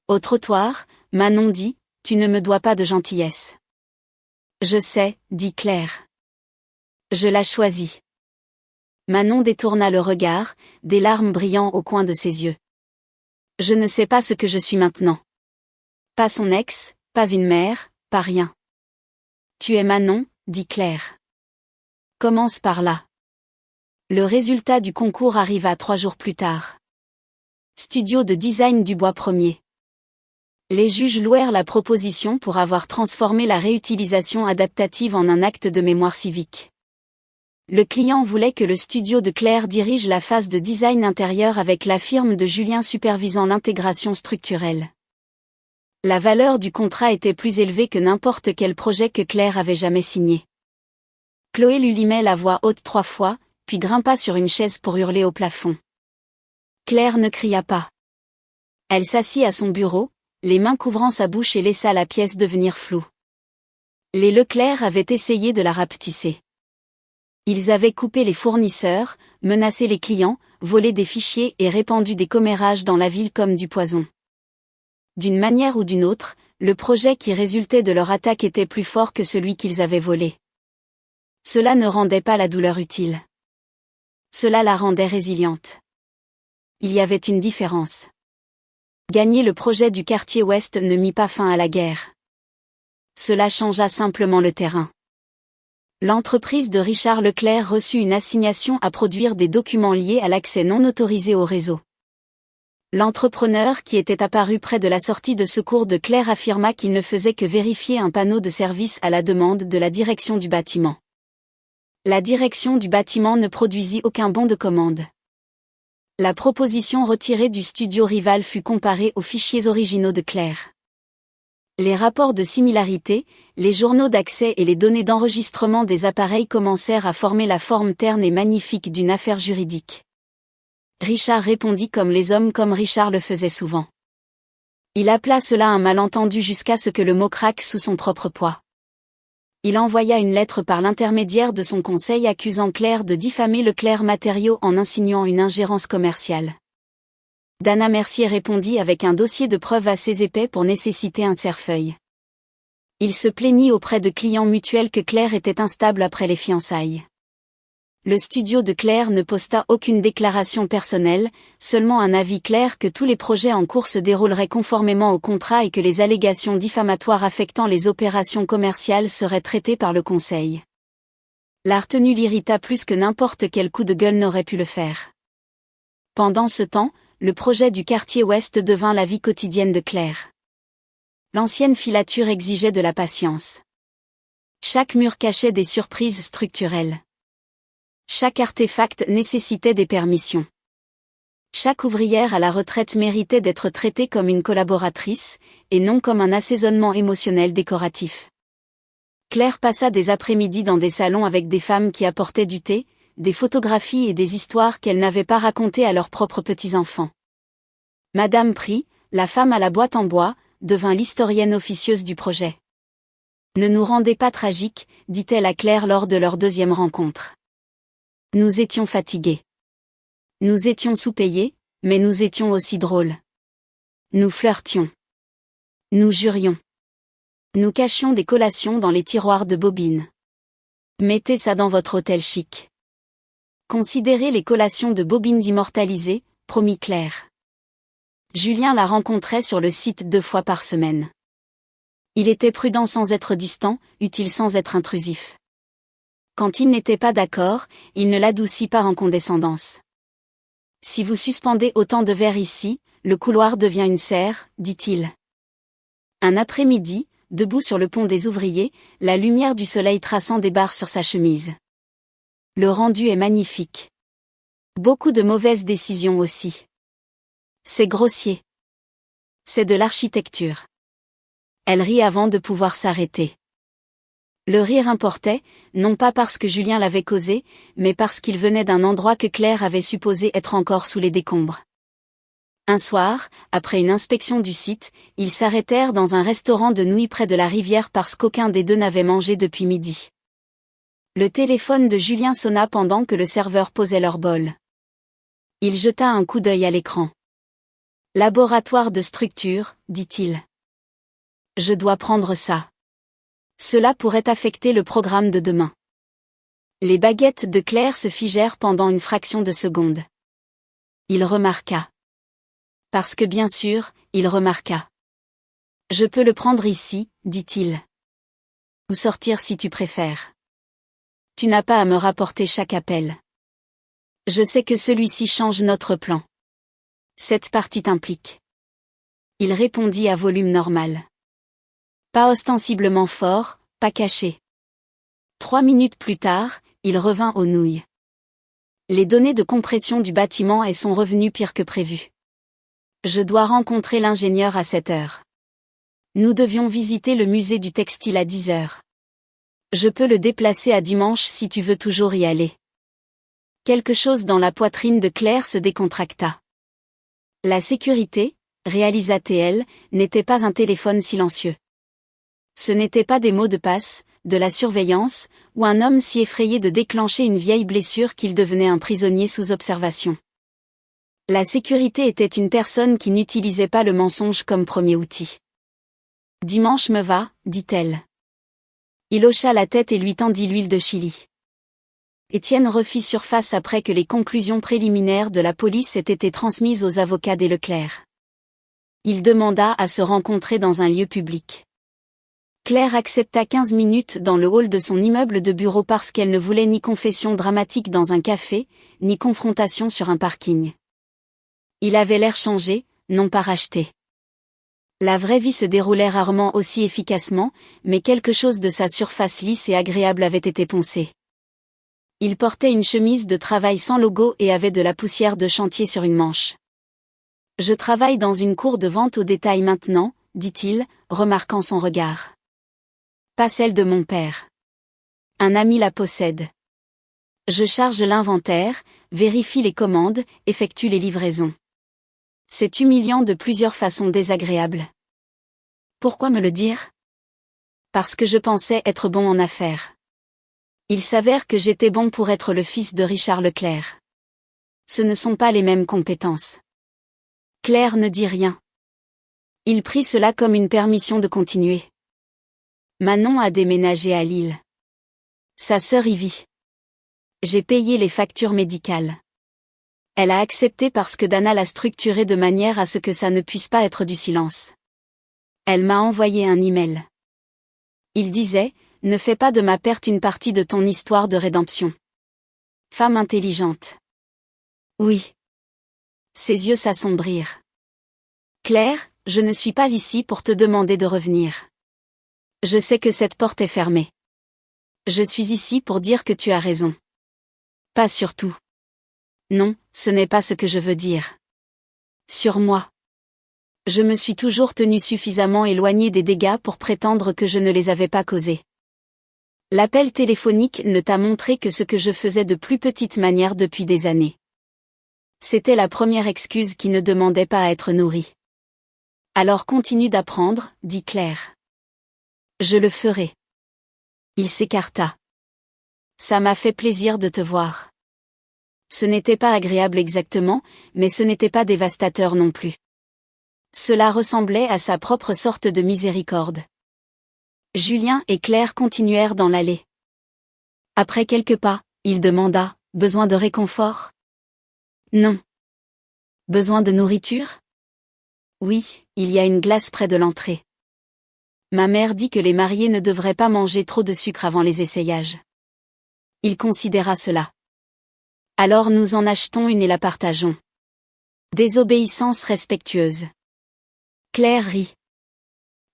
Au trottoir, Manon dit, « Tu ne me dois pas de gentillesse. » Je sais, dit Claire. Je l'ai choisi. Manon détourna le regard, des larmes brillant au coin de ses yeux. Je ne sais pas ce que je suis maintenant. Pas son ex, pas une mère, pas rien. Tu es Manon, dit Claire. Commence par là. Le résultat du concours arriva 3 jours plus tard. Studio de design du Bois 1er. Les juges louèrent la proposition pour avoir transformé la réutilisation adaptative en un acte de mémoire civique. Le client voulait que le studio de Claire dirige la phase de design intérieur avec la firme de Julien supervisant l'intégration structurelle. La valeur du contrat était plus élevée que n'importe quel projet que Claire avait jamais signé. Chloé lui limait la voix haute 3 fois, puis grimpa sur une chaise pour hurler au plafond. Claire ne cria pas. Elle s'assit à son bureau, les mains couvrant sa bouche et laissa la pièce devenir floue. Les Leclerc avaient essayé de la rapetisser. Ils avaient coupé les fournisseurs, menacé les clients, volé des fichiers et répandu des commérages dans la ville comme du poison. D'une manière ou d'une autre, le projet qui résultait de leur attaque était plus fort que celui qu'ils avaient volé. Cela ne rendait pas la douleur utile. Cela la rendait résiliente. Il y avait une différence. Gagner le projet du quartier ouest ne mit pas fin à la guerre. Cela changea simplement le terrain. L'entreprise de Richard Leclerc reçut une assignation à produire des documents liés à l'accès non autorisé au réseau. L'entrepreneur qui était apparu près de la sortie de secours de Claire affirma qu'il ne faisait que vérifier un panneau de service à la demande de la direction du bâtiment. La direction du bâtiment ne produisit aucun bon de commande. La proposition retirée du studio rival fut comparée aux fichiers originaux de Claire. Les rapports de similarité, les journaux d'accès et les données d'enregistrement des appareils commencèrent à former la forme terne et magnifique d'une affaire juridique. Richard répondit comme les hommes comme Richard le faisait souvent. Il appela cela un malentendu jusqu'à ce que le mot craque sous son propre poids. Il envoya une lettre par l'intermédiaire de son conseil accusant Claire de diffamer Leclerc Matériaux en insinuant une ingérence commerciale. Dana Mercier répondit avec un dossier de preuves assez épais pour nécessiter un cerfeuil. Il se plaignit auprès de clients mutuels que Claire était instable après les fiançailles. Le studio de Claire ne posta aucune déclaration personnelle, seulement un avis clair que tous les projets en cours se dérouleraient conformément au contrat et que les allégations diffamatoires affectant les opérations commerciales seraient traitées par le conseil. La retenue l'irrita plus que n'importe quel coup de gueule n'aurait pu le faire. Pendant ce temps, le projet du quartier ouest devint la vie quotidienne de Claire. L'ancienne filature exigeait de la patience. Chaque mur cachait des surprises structurelles. Chaque artefact nécessitait des permissions. Chaque ouvrière à la retraite méritait d'être traitée comme une collaboratrice, et non comme un assaisonnement émotionnel décoratif. Claire passa des après-midi dans des salons avec des femmes qui apportaient du thé, des photographies et des histoires qu'elles n'avaient pas racontées à leurs propres petits-enfants. Madame Pry, la femme à la boîte en bois, devint l'historienne officieuse du projet. Ne nous rendez pas tragiques, dit-elle à Claire lors de leur deuxième rencontre. Nous étions fatigués. Nous étions sous-payés, mais nous étions aussi drôles. Nous flirtions. Nous jurions. Nous cachions des collations dans les tiroirs de Bobine. Mettez ça dans votre hôtel chic. Considérez les collations de Bobines immortalisées, promit Claire. Julien la rencontrait sur le site 2 fois par semaine. Il était prudent sans être distant, utile sans être intrusif. Quand il n'était pas d'accord, il ne l'adoucit pas en condescendance. Si vous suspendez autant de verre ici, le couloir devient une serre, dit-il. Un après-midi, debout sur le pont des ouvriers, la lumière du soleil traçant des barres sur sa chemise. Le rendu est magnifique. Beaucoup de mauvaises décisions aussi. C'est grossier. C'est de l'architecture. Elle rit avant de pouvoir s'arrêter. Le rire importait, non pas parce que Julien l'avait causé, mais parce qu'il venait d'un endroit que Claire avait supposé être encore sous les décombres. Un soir, après une inspection du site, ils s'arrêtèrent dans un restaurant de nouilles près de la rivière parce qu'aucun des deux n'avait mangé depuis midi. Le téléphone de Julien sonna pendant que le serveur posait leur bol. Il jeta un coup d'œil à l'écran. « Laboratoire de structure », dit-il. « Je dois prendre ça. Cela pourrait affecter le programme de demain. » Les baguettes de Claire se figèrent pendant une fraction de seconde. Il remarqua. Parce que bien sûr, il remarqua. « Je peux le prendre ici, dit-il. Ou sortir si tu préfères. Tu n'as pas à me rapporter chaque appel. Je sais que celui-ci change notre plan. Cette partie t'implique. » Il répondit à volume normal. Pas ostensiblement fort, pas caché. 3 minutes plus tard, il revint aux nouilles. Les données de compression du bâtiment sont revenues pire que prévu. Je dois rencontrer l'ingénieur à 7 heures. Nous devions visiter le musée du textile à 10 heures. Je peux le déplacer à dimanche si tu veux toujours y aller. Quelque chose dans la poitrine de Claire se décontracta. La sécurité, réalisa-t-elle, n'était pas un téléphone silencieux. Ce n'était pas des mots de passe, de la surveillance, ou un homme si effrayé de déclencher une vieille blessure qu'il devenait un prisonnier sous observation. La sécurité était une personne qui n'utilisait pas le mensonge comme premier outil. « Dimanche me va, dit-elle. » Il hocha la tête et lui tendit l'huile de Chili. Étienne refit surface après que les conclusions préliminaires de la police aient été transmises aux avocats des Leclerc. Il demanda à se rencontrer dans un lieu public. Claire accepta 15 minutes dans le hall de son immeuble de bureau parce qu'elle ne voulait ni confession dramatique dans un café, ni confrontation sur un parking. Il avait l'air changé, non pas racheté. La vraie vie se déroulait rarement aussi efficacement, mais quelque chose de sa surface lisse et agréable avait été poncé. Il portait une chemise de travail sans logo et avait de la poussière de chantier sur une manche. « Je travaille dans une cour de vente au détail maintenant, » dit-il, remarquant son regard. « Pas celle de mon père. Un ami la possède. Je charge l'inventaire, vérifie les commandes, effectue les livraisons. C'est humiliant de plusieurs façons désagréables. Pourquoi me le dire? Parce que je pensais être bon en affaires. Il s'avère que j'étais bon pour être le fils de Richard Leclerc. Ce ne sont pas les mêmes compétences. » Claire ne dit rien. Il prit cela comme une permission de continuer. Manon a déménagé à Lille. Sa sœur y vit. J'ai payé les factures médicales. Elle a accepté parce que Dana l'a structuré de manière à ce que ça ne puisse pas être du silence. Elle m'a envoyé un email. Il disait, ne fais pas de ma perte une partie de ton histoire de rédemption. Femme intelligente. Oui. Ses yeux s'assombrirent. Claire, je ne suis pas ici pour te demander de revenir. Je sais que cette porte est fermée. Je suis ici pour dire que tu as raison. Pas sur tout. Non, ce n'est pas ce que je veux dire. Sur moi. Je me suis toujours tenue suffisamment éloignée des dégâts pour prétendre que je ne les avais pas causés. L'appel téléphonique ne t'a montré que ce que je faisais de plus petite manière depuis des années. C'était la première excuse qui ne demandait pas à être nourrie. Alors continue d'apprendre, dit Claire. Je le ferai. Il s'écarta. Ça m'a fait plaisir de te voir. Ce n'était pas agréable exactement, mais ce n'était pas dévastateur non plus. Cela ressemblait à sa propre sorte de miséricorde. Julien et Claire continuèrent dans l'allée. Après quelques pas, il demanda, « Besoin de réconfort ?» Non. Besoin de nourriture ? Oui, il y a une glace près de l'entrée. Ma mère dit que les mariés ne devraient pas manger trop de sucre avant les essayages. Il considéra cela. Alors nous en achetons une et la partageons. Désobéissance respectueuse. Claire rit.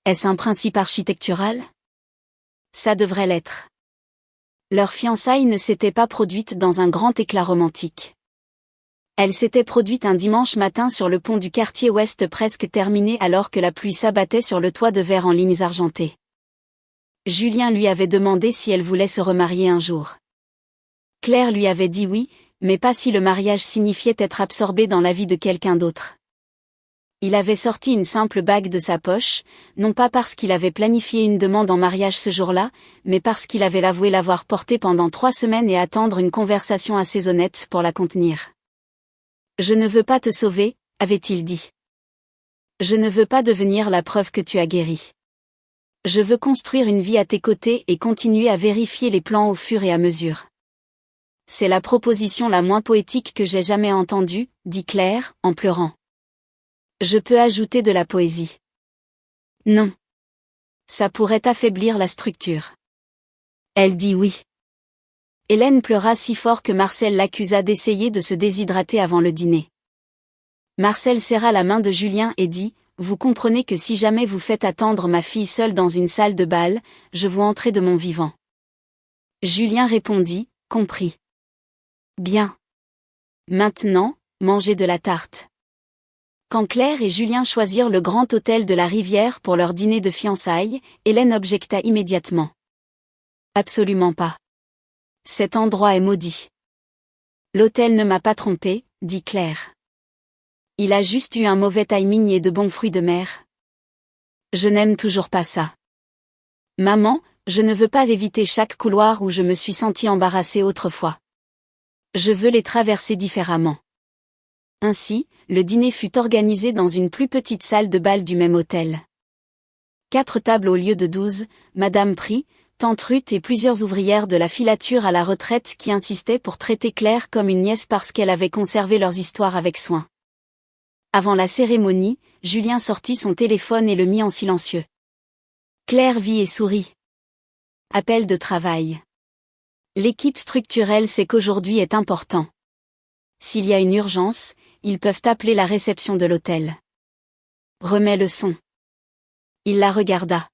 Est-ce un principe architectural ? Ça devrait l'être. Leur fiançailles ne s'était pas produite dans un grand éclat romantique. Elle s'était produite un dimanche matin sur le pont du quartier ouest presque terminé alors que la pluie s'abattait sur le toit de verre en lignes argentées. Julien lui avait demandé si elle voulait se remarier un jour. Claire lui avait dit oui, mais pas si le mariage signifiait être absorbé dans la vie de quelqu'un d'autre. Il avait sorti une simple bague de sa poche, non pas parce qu'il avait planifié une demande en mariage ce jour-là, mais parce qu'il avait avoué l'avoir portée pendant 3 semaines et attendre une conversation assez honnête pour la contenir. « Je ne veux pas te sauver », avait-il dit. « Je ne veux pas devenir la preuve que tu as guéri. Je veux construire une vie à tes côtés et continuer à vérifier les plans au fur et à mesure. » C'est la proposition la moins poétique que j'ai jamais entendue, dit Claire, en pleurant. Je peux ajouter de la poésie. Non. Ça pourrait affaiblir la structure. Elle dit oui. Hélène pleura si fort que Marcel l'accusa d'essayer de se déshydrater avant le dîner. Marcel serra la main de Julien et dit, « Vous comprenez que si jamais vous faites attendre ma fille seule dans une salle de bal, je vous entrer de mon vivant. » Julien répondit, « Compris. » Bien. Maintenant, mangez de la tarte. Quand Claire et Julien choisirent le grand hôtel de la Rivière pour leur dîner de fiançailles, Hélène objecta immédiatement. Absolument pas. Cet endroit est maudit. L'hôtel ne m'a pas trompé, dit Claire. Il a juste eu un mauvais timing et de bons fruits de mer. Je n'aime toujours pas ça. Maman, je ne veux pas éviter chaque couloir où je me suis sentie embarrassée autrefois. Je veux les traverser différemment. Ainsi, le dîner fut organisé dans une plus petite salle de bal du même hôtel. 4 tables au lieu de 12, Madame prit, tante Ruth et plusieurs ouvrières de la filature à la retraite qui insistaient pour traiter Claire comme une nièce parce qu'elle avait conservé leurs histoires avec soin. Avant la cérémonie, Julien sortit son téléphone et le mit en silencieux. Claire vit et sourit. Appel de travail. L'équipe structurelle sait qu'aujourd'hui est important. S'il y a une urgence, ils peuvent appeler la réception de l'hôtel. Remets le son. Il la regarda.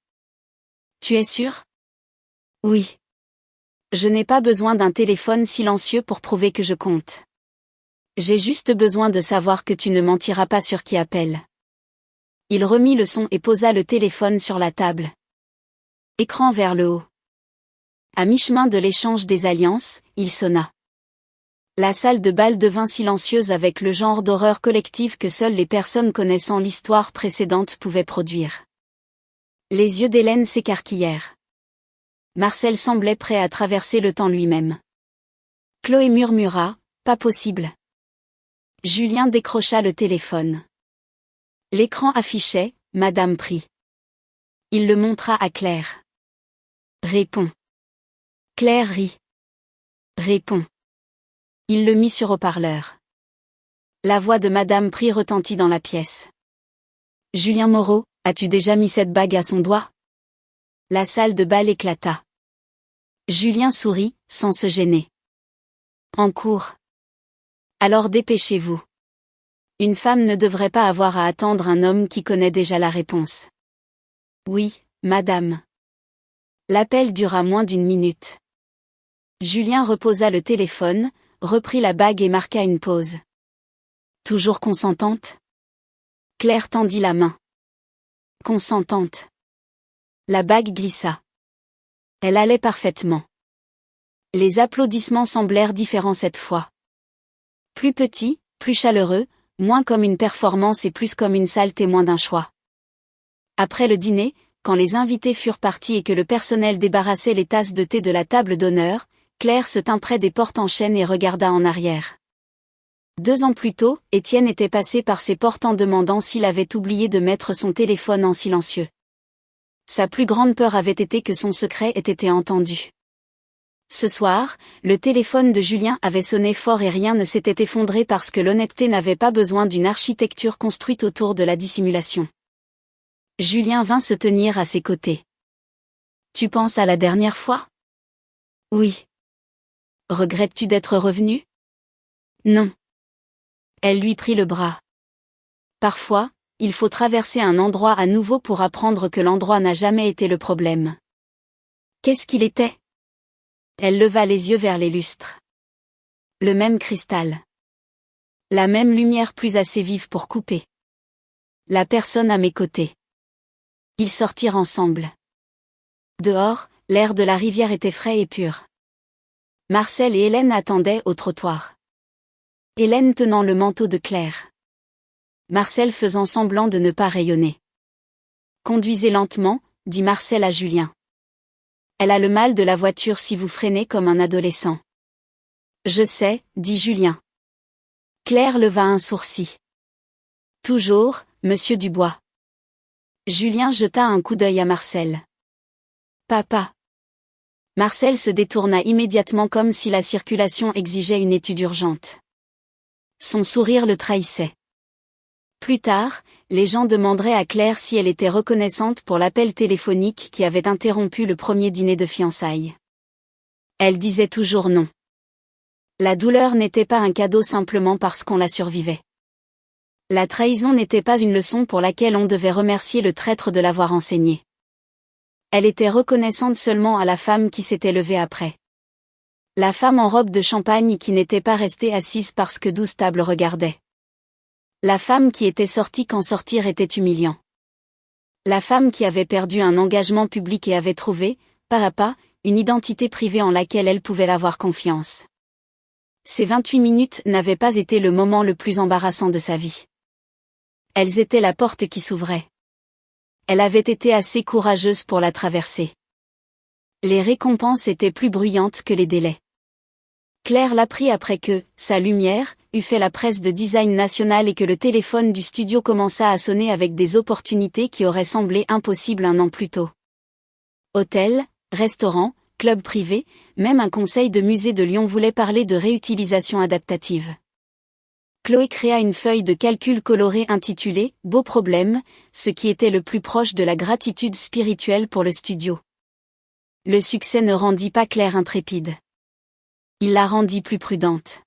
Tu es sûr ? Oui. Je n'ai pas besoin d'un téléphone silencieux pour prouver que je compte. J'ai juste besoin de savoir que tu ne mentiras pas sur qui appelle. Il remit le son et posa le téléphone sur la table. Écran vers le haut. À mi-chemin de l'échange des alliances, il sonna. La salle de bal devint silencieuse avec le genre d'horreur collective que seules les personnes connaissant l'histoire précédente pouvaient produire. Les yeux d'Hélène s'écarquillèrent. Marcel semblait prêt à traverser le temps lui-même. Chloé murmura, « Pas possible. » Julien décrocha le téléphone. L'écran affichait, « Madame prie. » Il le montra à Claire. « Réponds. » Claire rit. « Réponds. » Il le mit sur haut-parleur. La voix de Madame prie retentit dans la pièce. « Julien Moreau, as-tu déjà mis cette bague à son doigt ?» La salle de bal éclata. Julien sourit, sans se gêner. « En cours. » Alors dépêchez-vous. Une femme ne devrait pas avoir à attendre un homme qui connaît déjà la réponse. Oui, madame. L'appel dura moins d'1 minute. Julien reposa le téléphone, reprit la bague et marqua une pause. Toujours consentante ? Claire tendit la main. Consentante. La bague glissa. Elle allait parfaitement. Les applaudissements semblèrent différents cette fois. Plus petits, plus chaleureux, moins comme une performance et plus comme une salle témoin d'un choix. Après le dîner, quand les invités furent partis et que le personnel débarrassait les tasses de thé de la table d'honneur, Claire se tint près des portes en chêne et regarda en arrière. 2 ans plus tôt, Étienne était passé par ces portes en demandant s'il avait oublié de mettre son téléphone en silencieux. Sa plus grande peur avait été que son secret ait été entendu. Ce soir, le téléphone de Julien avait sonné fort et rien ne s'était effondré parce que l'honnêteté n'avait pas besoin d'une architecture construite autour de la dissimulation. Julien vint se tenir à ses côtés. « Tu penses à la dernière fois ? » ?»« Oui. »« Regrettes-tu d'être revenu ? » ?»« Non. » Elle lui prit le bras. « Parfois, il faut traverser un endroit à nouveau pour apprendre que l'endroit n'a jamais été le problème. » Qu'est-ce qu'il était ? Elle leva les yeux vers les lustres. Le même cristal. La même lumière plus assez vive pour couper. La personne à mes côtés. Ils sortirent ensemble. Dehors, l'air de la rivière était frais et pur. Marcel et Hélène attendaient au trottoir. Hélène tenant le manteau de Claire. Marcel faisant semblant de ne pas rayonner. « Conduisez lentement, » dit Marcel à Julien. « Elle a le mal de la voiture si vous freinez comme un adolescent. »« Je sais, » dit Julien. Claire leva un sourcil. « Toujours, monsieur Dubois. » Julien jeta un coup d'œil à Marcel. « Papa. » Marcel se détourna immédiatement comme si la circulation exigeait une étude urgente. Son sourire le trahissait. Plus tard, les gens demanderaient à Claire si elle était reconnaissante pour l'appel téléphonique qui avait interrompu le premier dîner de fiançailles. Elle disait toujours non. La douleur n'était pas un cadeau simplement parce qu'on la survivait. La trahison n'était pas une leçon pour laquelle on devait remercier le traître de l'avoir enseignée. Elle était reconnaissante seulement à la femme qui s'était levée après. La femme en robe de champagne qui n'était pas restée assise parce que 12 tables regardaient. La femme qui était sortie quand sortir était humiliant. La femme qui avait perdu un engagement public et avait trouvé, pas à pas, une identité privée en laquelle elle pouvait avoir confiance. Ces 28 minutes n'avaient pas été le moment le plus embarrassant de sa vie. Elles étaient la porte qui s'ouvrait. Elle avait été assez courageuse pour la traverser. Les récompenses étaient plus bruyantes que les délais. Claire l'apprit après que, sa lumière, eut fait la presse de design national et que le téléphone du studio commença à sonner avec des opportunités qui auraient semblé impossibles un an plus tôt. Hôtels, restaurants, clubs privés, même un conseil de musée de Lyon voulait parler de réutilisation adaptative. Chloé créa une feuille de calcul colorée intitulée « Beau problème », ce qui était le plus proche de la gratitude spirituelle pour le studio. Le succès ne rendit pas Claire intrépide. Il la rendit plus prudente.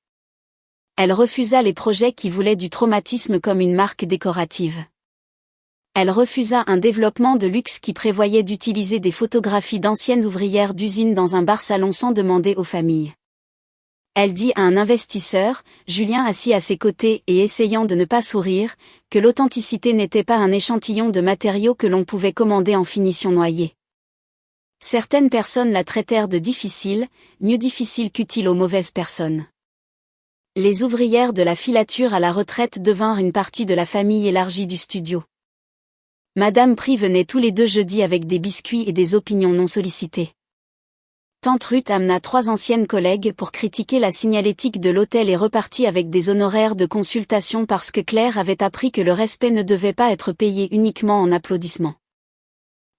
Elle refusa les projets qui voulaient du traumatisme comme une marque décorative. Elle refusa un développement de luxe qui prévoyait d'utiliser des photographies d'anciennes ouvrières d'usine dans un bar-salon sans demander aux familles. Elle dit à un investisseur, Julien assis à ses côtés et essayant de ne pas sourire, que l'authenticité n'était pas un échantillon de matériaux que l'on pouvait commander en finition noyée. Certaines personnes la traitèrent de difficile, mieux difficile qu'utile aux mauvaises personnes. Les ouvrières de la filature à la retraite devinrent une partie de la famille élargie du studio. Madame Pry venait tous les 2 jeudis avec des biscuits et des opinions non sollicitées. Tante Ruth amena 3 anciennes collègues pour critiquer la signalétique de l'hôtel et repartit avec des honoraires de consultation parce que Claire avait appris que le respect ne devait pas être payé uniquement en applaudissements.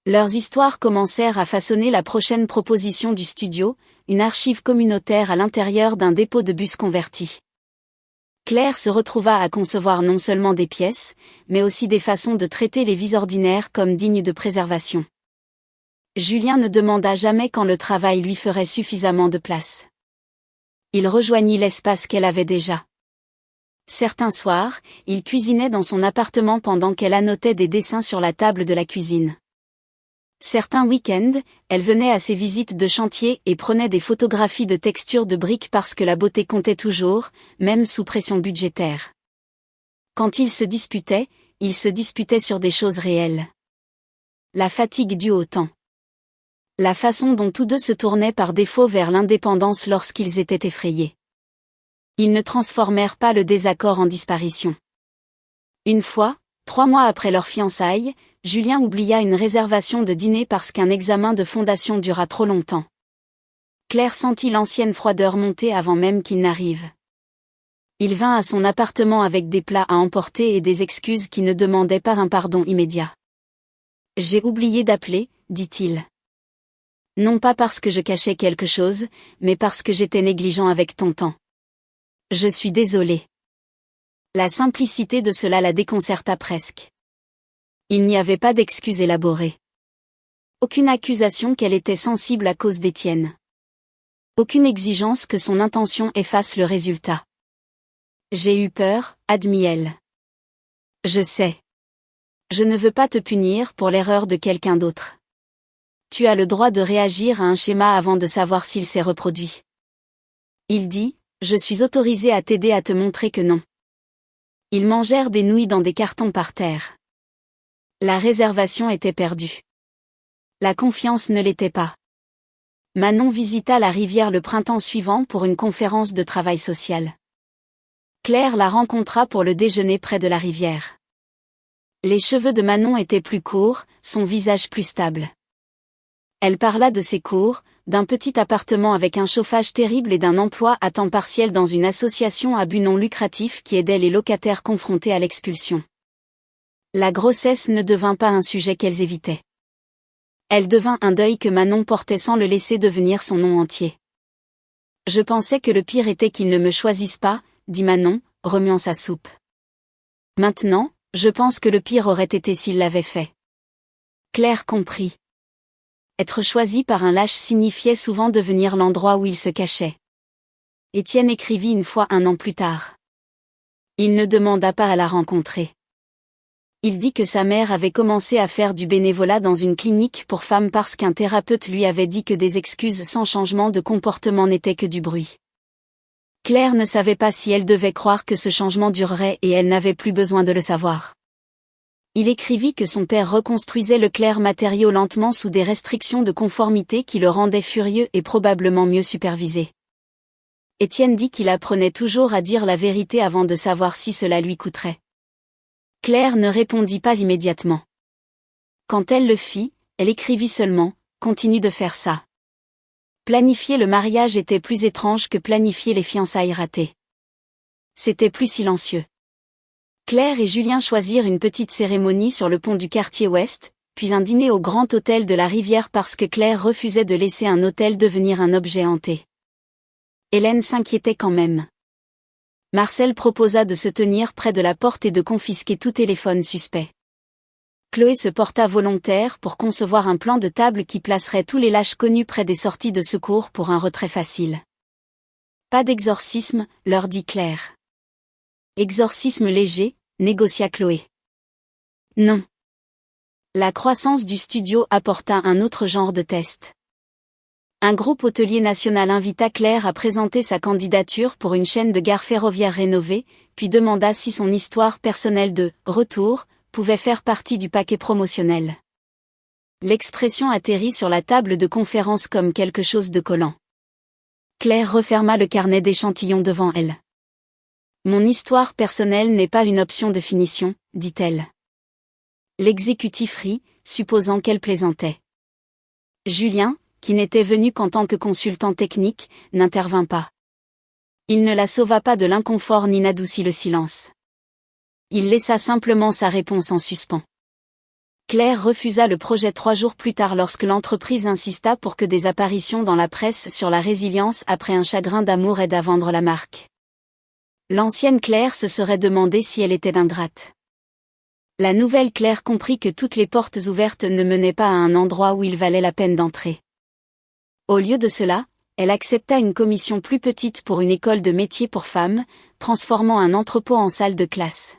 Leurs histoires commencèrent à façonner la prochaine proposition du studio, une archive communautaire à l'intérieur d'un dépôt de bus converti. Claire se retrouva à concevoir non seulement des pièces, mais aussi des façons de traiter les vies ordinaires comme dignes de préservation. Julien ne demanda jamais quand le travail lui ferait suffisamment de place. Il rejoignit l'espace qu'elle avait déjà. Certains soirs, il cuisinait dans son appartement pendant qu'elle annotait des dessins sur la table de la cuisine. Certains week-ends, elle venait à ses visites de chantier et prenait des photographies de textures de briques parce que la beauté comptait toujours, même sous pression budgétaire. Quand ils se disputaient sur des choses réelles. La fatigue due au temps. La façon dont tous deux se tournaient par défaut vers l'indépendance lorsqu'ils étaient effrayés. Ils ne transformèrent pas le désaccord en disparition. Une fois, 3 mois après leur fiançailles, Julien oublia une réservation de dîner parce qu'un examen de fondation dura trop longtemps. Claire sentit l'ancienne froideur monter avant même qu'il n'arrive. Il vint à son appartement avec des plats à emporter et des excuses qui ne demandaient pas un pardon immédiat. J'ai oublié d'appeler, dit-il. Non pas parce que je cachais quelque chose, mais parce que j'étais négligent avec ton temps. Je suis désolé. La simplicité de cela la déconcerta presque. Il n'y avait pas d'excuse élaborée. Aucune accusation qu'elle était sensible à cause d'Étienne. Aucune exigence que son intention efface le résultat. J'ai eu peur, admit elle. Je sais. Je ne veux pas te punir pour l'erreur de quelqu'un d'autre. Tu as le droit de réagir à un schéma avant de savoir s'il s'est reproduit. Il dit, je suis autorisé à t'aider à te montrer que non. Ils mangèrent des nouilles dans des cartons par terre. La réservation était perdue. La confiance ne l'était pas. Manon visita la rivière le printemps suivant pour une conférence de travail social. Claire la rencontra pour le déjeuner près de la rivière. Les cheveux de Manon étaient plus courts, son visage plus stable. Elle parla de ses cours, d'un petit appartement avec un chauffage terrible et d'un emploi à temps partiel dans une association à but non lucratif qui aidait les locataires confrontés à l'expulsion. La grossesse ne devint pas un sujet qu'elles évitaient. Elle devint un deuil que Manon portait sans le laisser devenir son nom entier. Je pensais que le pire était qu'ils ne me choisissent pas, dit Manon, remuant sa soupe. Maintenant, je pense que le pire aurait été s'ils l'avaient fait. Claire comprit. Être choisi par un lâche signifiait souvent devenir l'endroit où il se cachait. Étienne écrivit une fois 1 an plus tard. Il ne demanda pas à la rencontrer. Il dit que sa mère avait commencé à faire du bénévolat dans une clinique pour femmes parce qu'un thérapeute lui avait dit que des excuses sans changement de comportement n'étaient que du bruit. Claire ne savait pas si elle devait croire que ce changement durerait et elle n'avait plus besoin de le savoir. Il écrivit que son père reconstruisait le clair matériau lentement sous des restrictions de conformité qui le rendaient furieux et probablement mieux supervisé. Étienne dit qu'il apprenait toujours à dire la vérité avant de savoir si cela lui coûterait. Claire ne répondit pas immédiatement. Quand elle le fit, elle écrivit seulement « Continue de faire ça ». Planifier le mariage était plus étrange que planifier les fiançailles ratées. C'était plus silencieux. Claire et Julien choisirent une petite cérémonie sur le pont du quartier ouest, puis un dîner au grand hôtel de la rivière parce que Claire refusait de laisser un hôtel devenir un objet hanté. Hélène s'inquiétait quand même. Marcel proposa de se tenir près de la porte et de confisquer tout téléphone suspect. Chloé se porta volontaire pour concevoir un plan de table qui placerait tous les lâches connus près des sorties de secours pour un retrait facile. Pas d'exorcisme, leur dit Claire. Exorcisme léger, négocia Chloé. Non. La croissance du studio apporta un autre genre de test. Un groupe hôtelier national invita Claire à présenter sa candidature pour une chaîne de gares ferroviaires rénovée, puis demanda si son histoire personnelle de « retour » pouvait faire partie du paquet promotionnel. L'expression atterrit sur la table de conférence comme quelque chose de collant. Claire referma le carnet d'échantillons devant elle. Mon histoire personnelle n'est pas une option de finition, dit-elle. L'exécutif rit, supposant qu'elle plaisantait. Julien, qui n'était venu qu'en tant que consultant technique, n'intervint pas. Il ne la sauva pas de l'inconfort ni n'adoucit le silence. Il laissa simplement sa réponse en suspens. Claire refusa le projet 3 jours plus tard lorsque l'entreprise insista pour que des apparitions dans la presse sur la résilience après un chagrin d'amour aident à vendre la marque. L'ancienne Claire se serait demandé si elle était ingrate. La nouvelle Claire comprit que toutes les portes ouvertes ne menaient pas à un endroit où il valait la peine d'entrer. Au lieu de cela, elle accepta une commission plus petite pour une école de métier pour femmes, transformant un entrepôt en salle de classe.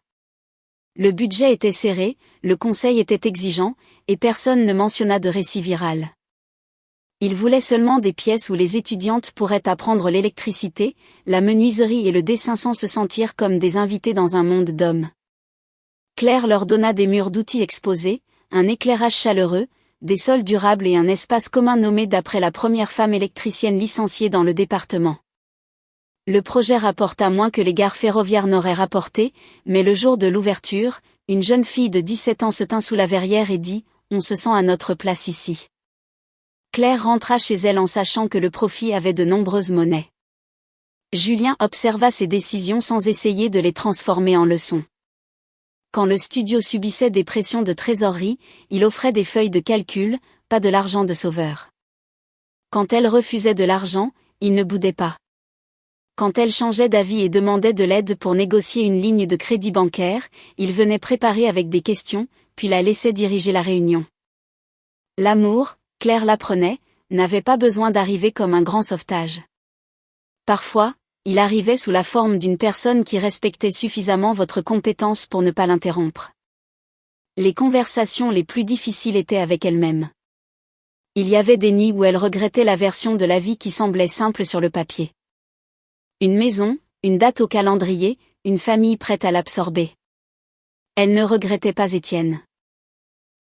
Le budget était serré, le conseil était exigeant, et personne ne mentionna de récit viral. Il voulait seulement des pièces où les étudiantes pourraient apprendre l'électricité, la menuiserie et le dessin sans se sentir comme des invités dans un monde d'hommes. Claire leur donna des murs d'outils exposés, un éclairage chaleureux, des sols durables et un espace commun nommé d'après la première femme électricienne licenciée dans le département. Le projet rapporta moins que les gares ferroviaires n'auraient rapporté, mais le jour de l'ouverture, une jeune fille de 17 ans se tint sous la verrière et dit « On se sent à notre place ici ». Claire rentra chez elle en sachant que le profit avait de nombreuses monnaies. Julien observa ses décisions sans essayer de les transformer en leçons. Quand le studio subissait des pressions de trésorerie, il offrait des feuilles de calcul, pas de l'argent de sauveur. Quand elle refusait de l'argent, il ne boudait pas. Quand elle changeait d'avis et demandait de l'aide pour négocier une ligne de crédit bancaire, il venait préparer avec des questions, puis la laissait diriger la réunion. L'amour, Claire l'apprenait, n'avait pas besoin d'arriver comme un grand sauvetage. Parfois, il arrivait sous la forme d'une personne qui respectait suffisamment votre compétence pour ne pas l'interrompre. Les conversations les plus difficiles étaient avec elle-même. Il y avait des nuits où elle regrettait la version de la vie qui semblait simple sur le papier. Une maison, une date au calendrier, une famille prête à l'absorber. Elle ne regrettait pas Étienne.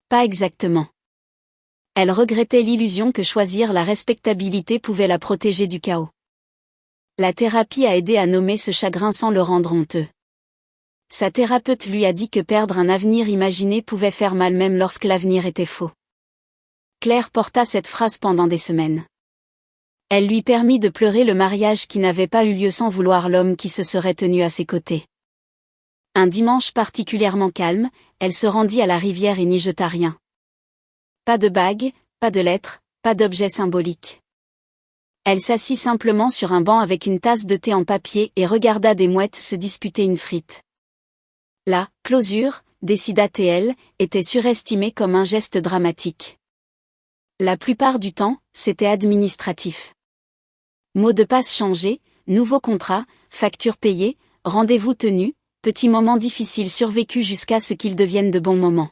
Pas exactement. Elle regrettait l'illusion que choisir la respectabilité pouvait la protéger du chaos. La thérapie a aidé à nommer ce chagrin sans le rendre honteux. Sa thérapeute lui a dit que perdre un avenir imaginé pouvait faire mal même lorsque l'avenir était faux. Claire porta cette phrase pendant des semaines. Elle lui permit de pleurer le mariage qui n'avait pas eu lieu sans vouloir l'homme qui se serait tenu à ses côtés. Un dimanche particulièrement calme, elle se rendit à la rivière et n'y jeta rien. Pas de bague, pas de lettres, pas d'objet symbolique. Elle s'assit simplement sur un banc avec une tasse de thé en papier et regarda des mouettes se disputer une frite. La closure, décida-t-elle, était surestimée comme un geste dramatique. La plupart du temps, c'était administratif. Mot de passe changé, nouveau contrat, facture payée, rendez-vous tenu, petits moments difficiles survécus jusqu'à ce qu'ils deviennent de bons moments.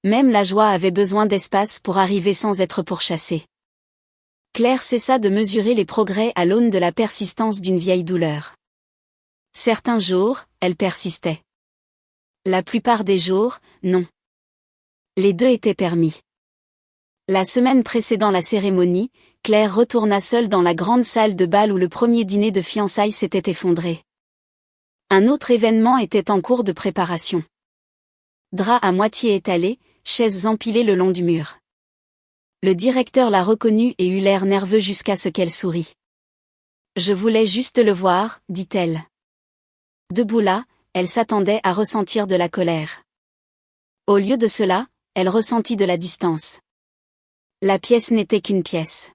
Même la joie avait besoin d'espace pour arriver sans être pourchassée. Claire cessa de mesurer les progrès à l'aune de la persistance d'une vieille douleur. Certains jours, elle persistait. La plupart des jours, non. Les deux étaient permis. La semaine précédant la cérémonie, Claire retourna seule dans la grande salle de bal où le premier dîner de fiançailles s'était effondré. Un autre événement était en cours de préparation. Draps à moitié étalés, chaises empilées le long du mur. Le directeur la reconnut et eut l'air nerveux jusqu'à ce qu'elle sourit. « Je voulais juste le voir, dit-elle. » Debout là, elle s'attendait à ressentir de la colère. Au lieu de cela, elle ressentit de la distance. La pièce n'était qu'une pièce.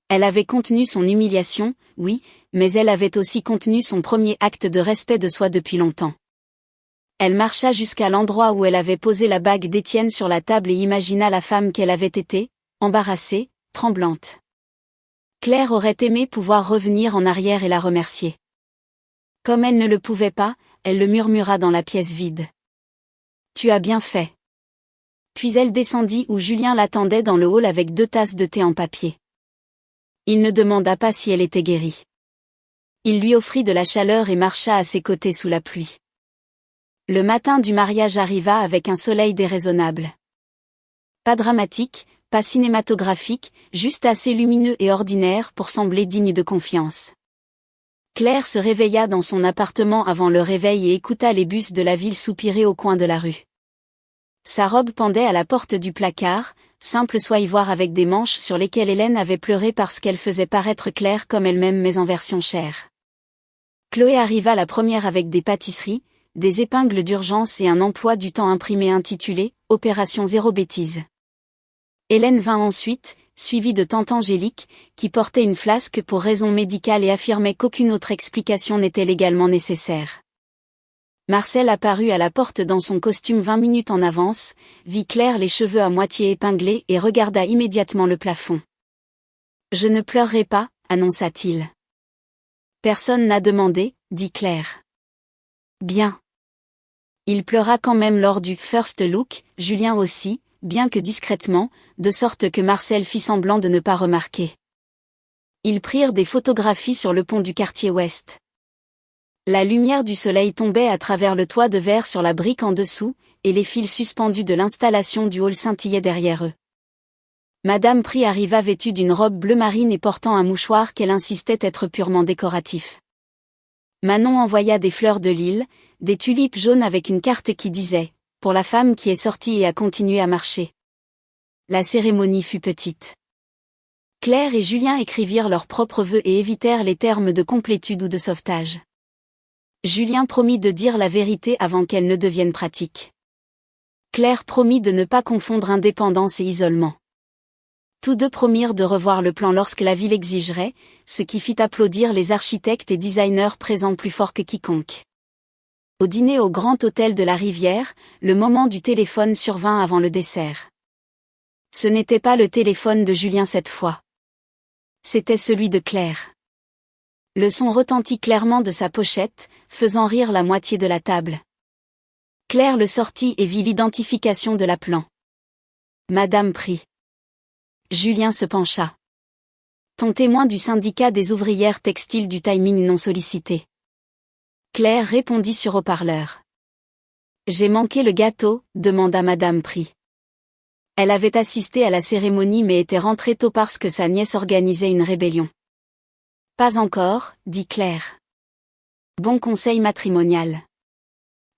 Elle avait contenu son humiliation, oui, mais elle avait aussi contenu son premier acte de respect de soi depuis longtemps. Elle marcha jusqu'à l'endroit où elle avait posé la bague d'Étienne sur la table et imagina la femme qu'elle avait été, embarrassée, tremblante. Claire aurait aimé pouvoir revenir en arrière et la remercier. Comme elle ne le pouvait pas, elle le murmura dans la pièce vide. « Tu as bien fait. » Puis elle descendit où Julien l'attendait dans le hall avec 2 tasses de thé en papier. Il ne demanda pas si elle était guérie. Il lui offrit de la chaleur et marcha à ses côtés sous la pluie. Le matin du mariage arriva avec un soleil déraisonnable. Pas dramatique, pas cinématographique, juste assez lumineux et ordinaire pour sembler digne de confiance. Claire se réveilla dans son appartement avant le réveil et écouta les bus de la ville soupirer au coin de la rue. Sa robe pendait à la porte du placard, simple soie-ivoire avec des manches sur lesquelles Hélène avait pleuré parce qu'elle faisait paraître Claire comme elle-même mais en version chair. Chloé arriva la première avec des pâtisseries, des épingles d'urgence et un emploi du temps imprimé intitulé « Opération zéro bêtise ». Hélène vint ensuite, suivie de tante Angélique, qui portait une flasque pour raison médicale et affirmait qu'aucune autre explication n'était légalement nécessaire. Marcel apparut à la porte dans son costume 20 minutes en avance, vit Claire les cheveux à moitié épinglés et regarda immédiatement le plafond. « Je ne pleurerai pas, annonça-t-il. »« Personne n'a demandé, » dit Claire. « Bien. » Il pleura quand même lors du « first look », Julien aussi, bien que discrètement, de sorte que Marcel fit semblant de ne pas remarquer. Ils prirent des photographies sur le pont du quartier ouest. La lumière du soleil tombait à travers le toit de verre sur la brique en dessous, et les fils suspendus de l'installation du hall scintillaient derrière eux. Madame Prie arriva vêtue d'une robe bleu marine et portant un mouchoir qu'elle insistait être purement décoratif. Manon envoya des fleurs de lys, des tulipes jaunes avec une carte qui disait « Pour la femme qui est sortie et a continué à marcher ». La cérémonie fut petite. Claire et Julien écrivirent leurs propres vœux et évitèrent les termes de complétude ou de sauvetage. Julien promit de dire la vérité avant qu'elle ne devienne pratique. Claire promit de ne pas confondre indépendance et isolement. Tous deux promirent de revoir le plan lorsque la ville exigerait, ce qui fit applaudir les architectes et designers présents plus fort que quiconque. Au dîner au Grand Hôtel de la Rivière, le moment du téléphone survint avant le dessert. Ce n'était pas le téléphone de Julien cette fois. C'était celui de Claire. Le son retentit clairement de sa pochette, faisant rire la moitié de la table. Claire le sortit et vit l'identification de l'appelant. Madame prit. Julien se pencha. Ton témoin du syndicat des ouvrières textiles du timing non sollicité. Claire répondit sur haut-parleur. J'ai manqué le gâteau, demanda Madame Pry. Elle avait assisté à la cérémonie mais était rentrée tôt parce que sa nièce organisait une rébellion. Pas encore, dit Claire. Bon conseil matrimonial.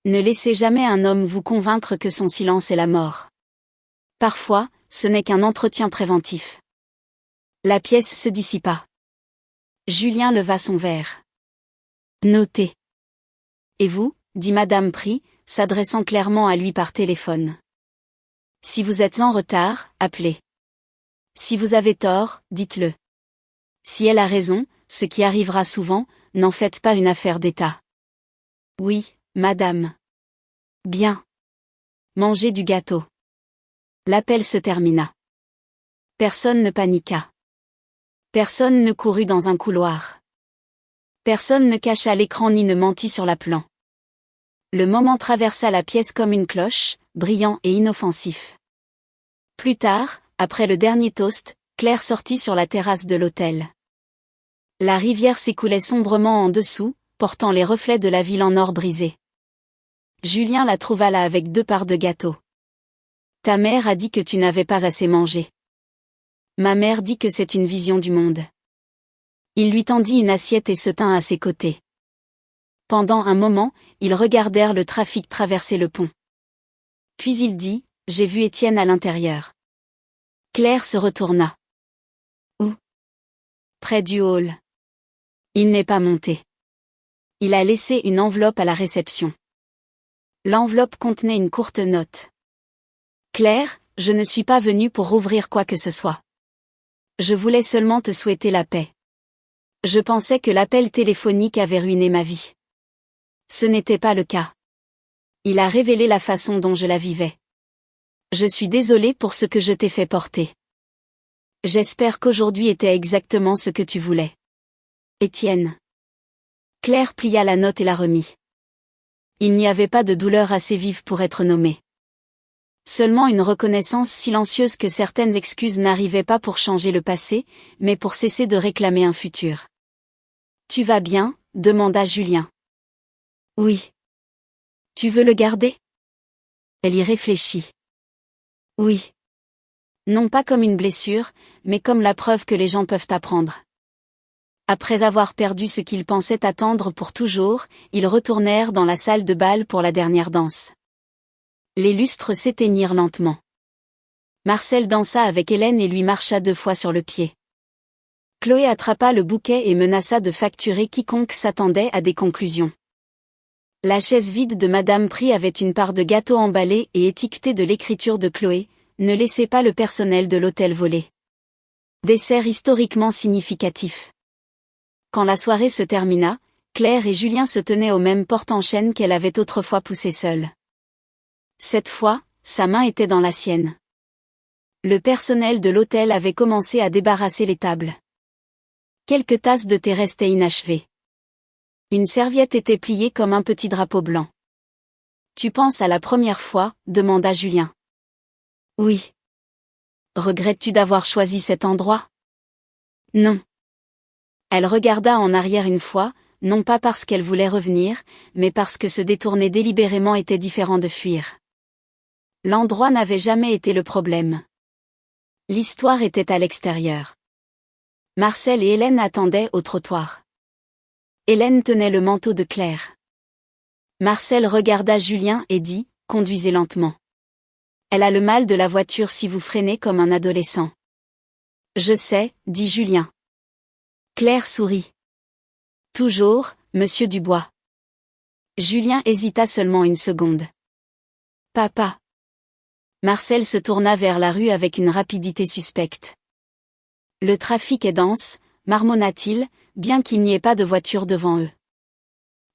Ne laissez jamais un homme vous convaincre que son silence est la mort. Parfois, ce n'est qu'un entretien préventif. La pièce se dissipa. Julien leva son verre. Notez. Et vous, dit Madame Pry, s'adressant clairement à lui par téléphone. Si vous êtes en retard, appelez. Si vous avez tort, dites-le. Si elle a raison, ce qui arrivera souvent, n'en faites pas une affaire d'État. Oui, madame. Bien. Mangez du gâteau. L'appel se termina. Personne ne paniqua. Personne ne courut dans un couloir. Personne ne cacha l'écran ni ne mentit sur l'appelant. Le moment traversa la pièce comme une cloche, brillant et inoffensif. Plus tard, après le dernier toast, Claire sortit sur la terrasse de l'hôtel. La rivière s'écoulait sombrement en dessous, portant les reflets de la ville en or brisé. Julien la trouva là avec 2 parts de gâteau. Ta mère a dit que tu n'avais pas assez mangé. Ma mère dit que c'est une vision du monde. Il lui tendit une assiette et se tint à ses côtés. Pendant un moment, ils regardèrent le trafic traverser le pont. Puis il dit, j'ai vu Étienne à l'intérieur. Claire se retourna. Où? Près du hall. Il n'est pas monté. Il a laissé une enveloppe à la réception. L'enveloppe contenait une courte note. Claire, je ne suis pas venue pour rouvrir quoi que ce soit. Je voulais seulement te souhaiter la paix. Je pensais que l'appel téléphonique avait ruiné ma vie. Ce n'était pas le cas. Il a révélé la façon dont je la vivais. Je suis désolée pour ce que je t'ai fait porter. J'espère qu'aujourd'hui était exactement ce que tu voulais. Étienne. Claire plia la note et la remit. Il n'y avait pas de douleur assez vive pour être nommée. Seulement une reconnaissance silencieuse que certaines excuses n'arrivaient pas pour changer le passé, mais pour cesser de réclamer un futur. Tu vas bien? Demanda Julien. Oui. Tu veux le garder? Elle y réfléchit. Oui. Non pas comme une blessure, mais comme la preuve que les gens peuvent apprendre. Après avoir perdu ce qu'ils pensaient attendre pour toujours, ils retournèrent dans la salle de bal pour la dernière danse. Les lustres s'éteignirent lentement. Marcel dansa avec Hélène et lui marcha 2 fois sur le pied. Chloé attrapa le bouquet et menaça de facturer quiconque s'attendait à des conclusions. La chaise vide de Madame Pry avait une part de gâteau emballé et étiqueté de l'écriture de Chloé, ne laissez pas le personnel de l'hôtel voler. Dessert historiquement significatif. Quand la soirée se termina, Claire et Julien se tenaient au même porte-en-chaîne qu'elle avait autrefois poussé seule. Cette fois, sa main était dans la sienne. Le personnel de l'hôtel avait commencé à débarrasser les tables. Quelques tasses de thé restaient inachevées. Une serviette était pliée comme un petit drapeau blanc. Tu penses à la première fois? Demanda Julien. Oui. Regrettes-tu d'avoir choisi cet endroit? Non. Elle regarda en arrière une fois, non pas parce qu'elle voulait revenir, mais parce que se détourner délibérément était différent de fuir. L'endroit n'avait jamais été le problème. L'histoire était à l'extérieur. Marcel et Hélène attendaient au trottoir. Hélène tenait le manteau de Claire. Marcel regarda Julien et dit, conduisez lentement. Elle a le mal de la voiture si vous freinez comme un adolescent. Je sais, dit Julien. Claire sourit. Toujours, Monsieur Dubois. Julien hésita seulement une seconde. Papa. Marcel se tourna vers la rue avec une rapidité suspecte. Le trafic est dense, marmonna-t-il, bien qu'il n'y ait pas de voiture devant eux.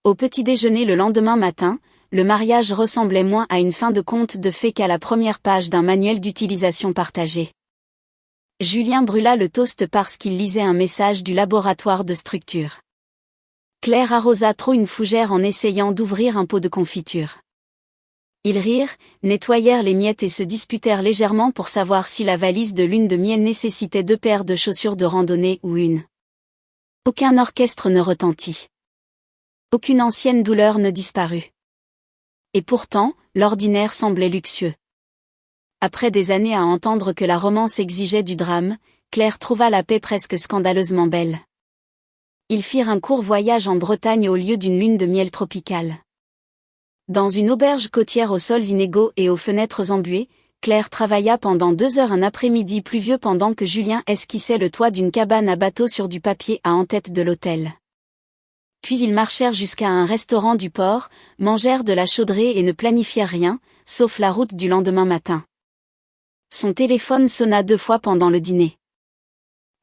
Au petit déjeuner le lendemain matin, le mariage ressemblait moins à une fin de conte de fées qu'à la première page d'un manuel d'utilisation partagée. Julien brûla le toast parce qu'il lisait un message du laboratoire de structure. Claire arrosa trop une fougère en essayant d'ouvrir un pot de confiture. Ils rirent, nettoyèrent les miettes et se disputèrent légèrement pour savoir si la valise de lune de miel nécessitait 2 paires de chaussures de randonnée ou une. Aucun orchestre ne retentit. Aucune ancienne douleur ne disparut. Et pourtant, l'ordinaire semblait luxueux. Après des années à entendre que la romance exigeait du drame, Claire trouva la paix presque scandaleusement belle. Ils firent un court voyage en Bretagne au lieu d'une lune de miel tropicale. Dans une auberge côtière aux sols inégaux et aux fenêtres embuées, Claire travailla pendant 2 heures un après-midi pluvieux pendant que Julien esquissait le toit d'une cabane à bateau sur du papier à en-tête de l'hôtel. Puis ils marchèrent jusqu'à un restaurant du port, mangèrent de la chaudrée et ne planifièrent rien, sauf la route du lendemain matin. Son téléphone sonna 2 fois pendant le dîner.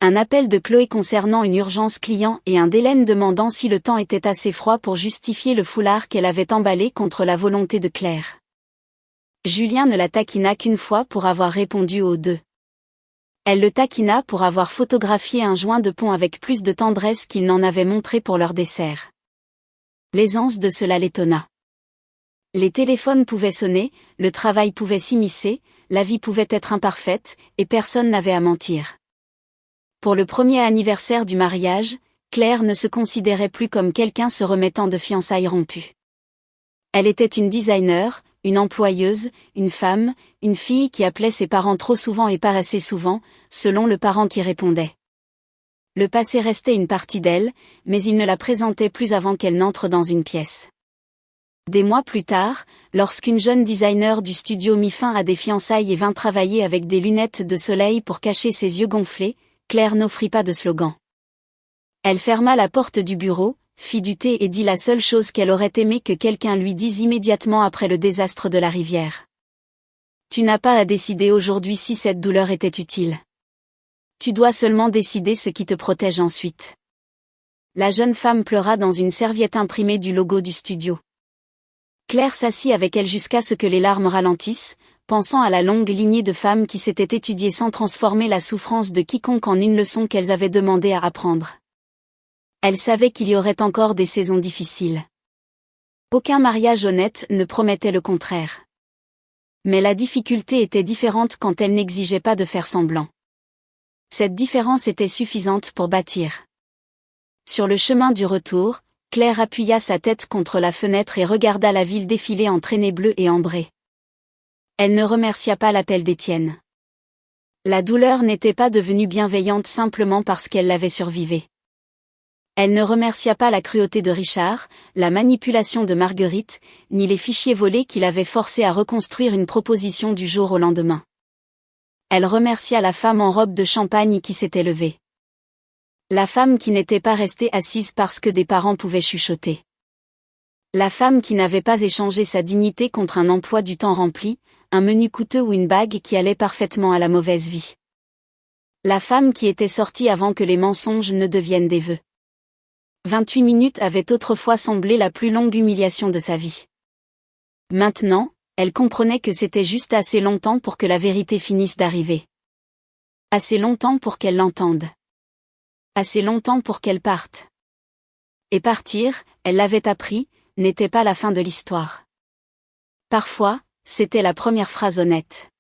Un appel de Chloé concernant une urgence client et un d'Hélène demandant si le temps était assez froid pour justifier le foulard qu'elle avait emballé contre la volonté de Claire. Julien ne la taquina qu'une fois pour avoir répondu aux 2. Elle le taquina pour avoir photographié un joint de pont avec plus de tendresse qu'il n'en avait montré pour leur dessert. L'aisance de cela l'étonna. Les téléphones pouvaient sonner, le travail pouvait s'immiscer, la vie pouvait être imparfaite, et personne n'avait à mentir. Pour le premier anniversaire du mariage, Claire ne se considérait plus comme quelqu'un se remettant de fiançailles rompues. Elle était une designer, une employeuse, une femme, une fille qui appelait ses parents trop souvent et pas assez souvent, selon le parent qui répondait. Le passé restait une partie d'elle, mais il ne la présentait plus avant qu'elle n'entre dans une pièce. Des mois plus tard, lorsqu'une jeune designer du studio mit fin à des fiançailles et vint travailler avec des lunettes de soleil pour cacher ses yeux gonflés, Claire n'offrit pas de slogan. Elle ferma la porte du bureau, fit du thé et dit la seule chose qu'elle aurait aimé que quelqu'un lui dise immédiatement après le désastre de la rivière. Tu n'as pas à décider aujourd'hui si cette douleur était utile. Tu dois seulement décider ce qui te protège ensuite. La jeune femme pleura dans une serviette imprimée du logo du studio. Claire s'assit avec elle jusqu'à ce que les larmes ralentissent, pensant à la longue lignée de femmes qui s'étaient étudiées sans transformer la souffrance de quiconque en une leçon qu'elles avaient demandé à apprendre. Elle savait qu'il y aurait encore des saisons difficiles. Aucun mariage honnête ne promettait le contraire. Mais la difficulté était différente quand elle n'exigeait pas de faire semblant. Cette différence était suffisante pour bâtir. Sur le chemin du retour, Claire appuya sa tête contre la fenêtre et regarda la ville défiler en traînées bleues et ambrées. Elle ne remercia pas l'appel d'Étienne. La douleur n'était pas devenue bienveillante simplement parce qu'elle l'avait survécu. Elle ne remercia pas la cruauté de Richard, la manipulation de Marguerite, ni les fichiers volés qui l'avaient forcée à reconstruire une proposition du jour au lendemain. Elle remercia la femme en robe de champagne qui s'était levée. La femme qui n'était pas restée assise parce que des parents pouvaient chuchoter. La femme qui n'avait pas échangé sa dignité contre un emploi du temps rempli, un menu coûteux ou une bague qui allait parfaitement à la mauvaise vie. La femme qui était sortie avant que les mensonges ne deviennent des vœux. 28 minutes avaient autrefois semblé la plus longue humiliation de sa vie. Maintenant, elle comprenait que c'était juste assez longtemps pour que la vérité finisse d'arriver. Assez longtemps pour qu'elle l'entende. Assez longtemps pour qu'elle parte. Et partir, elle l'avait appris, n'était pas la fin de l'histoire. Parfois, c'était la première phrase honnête.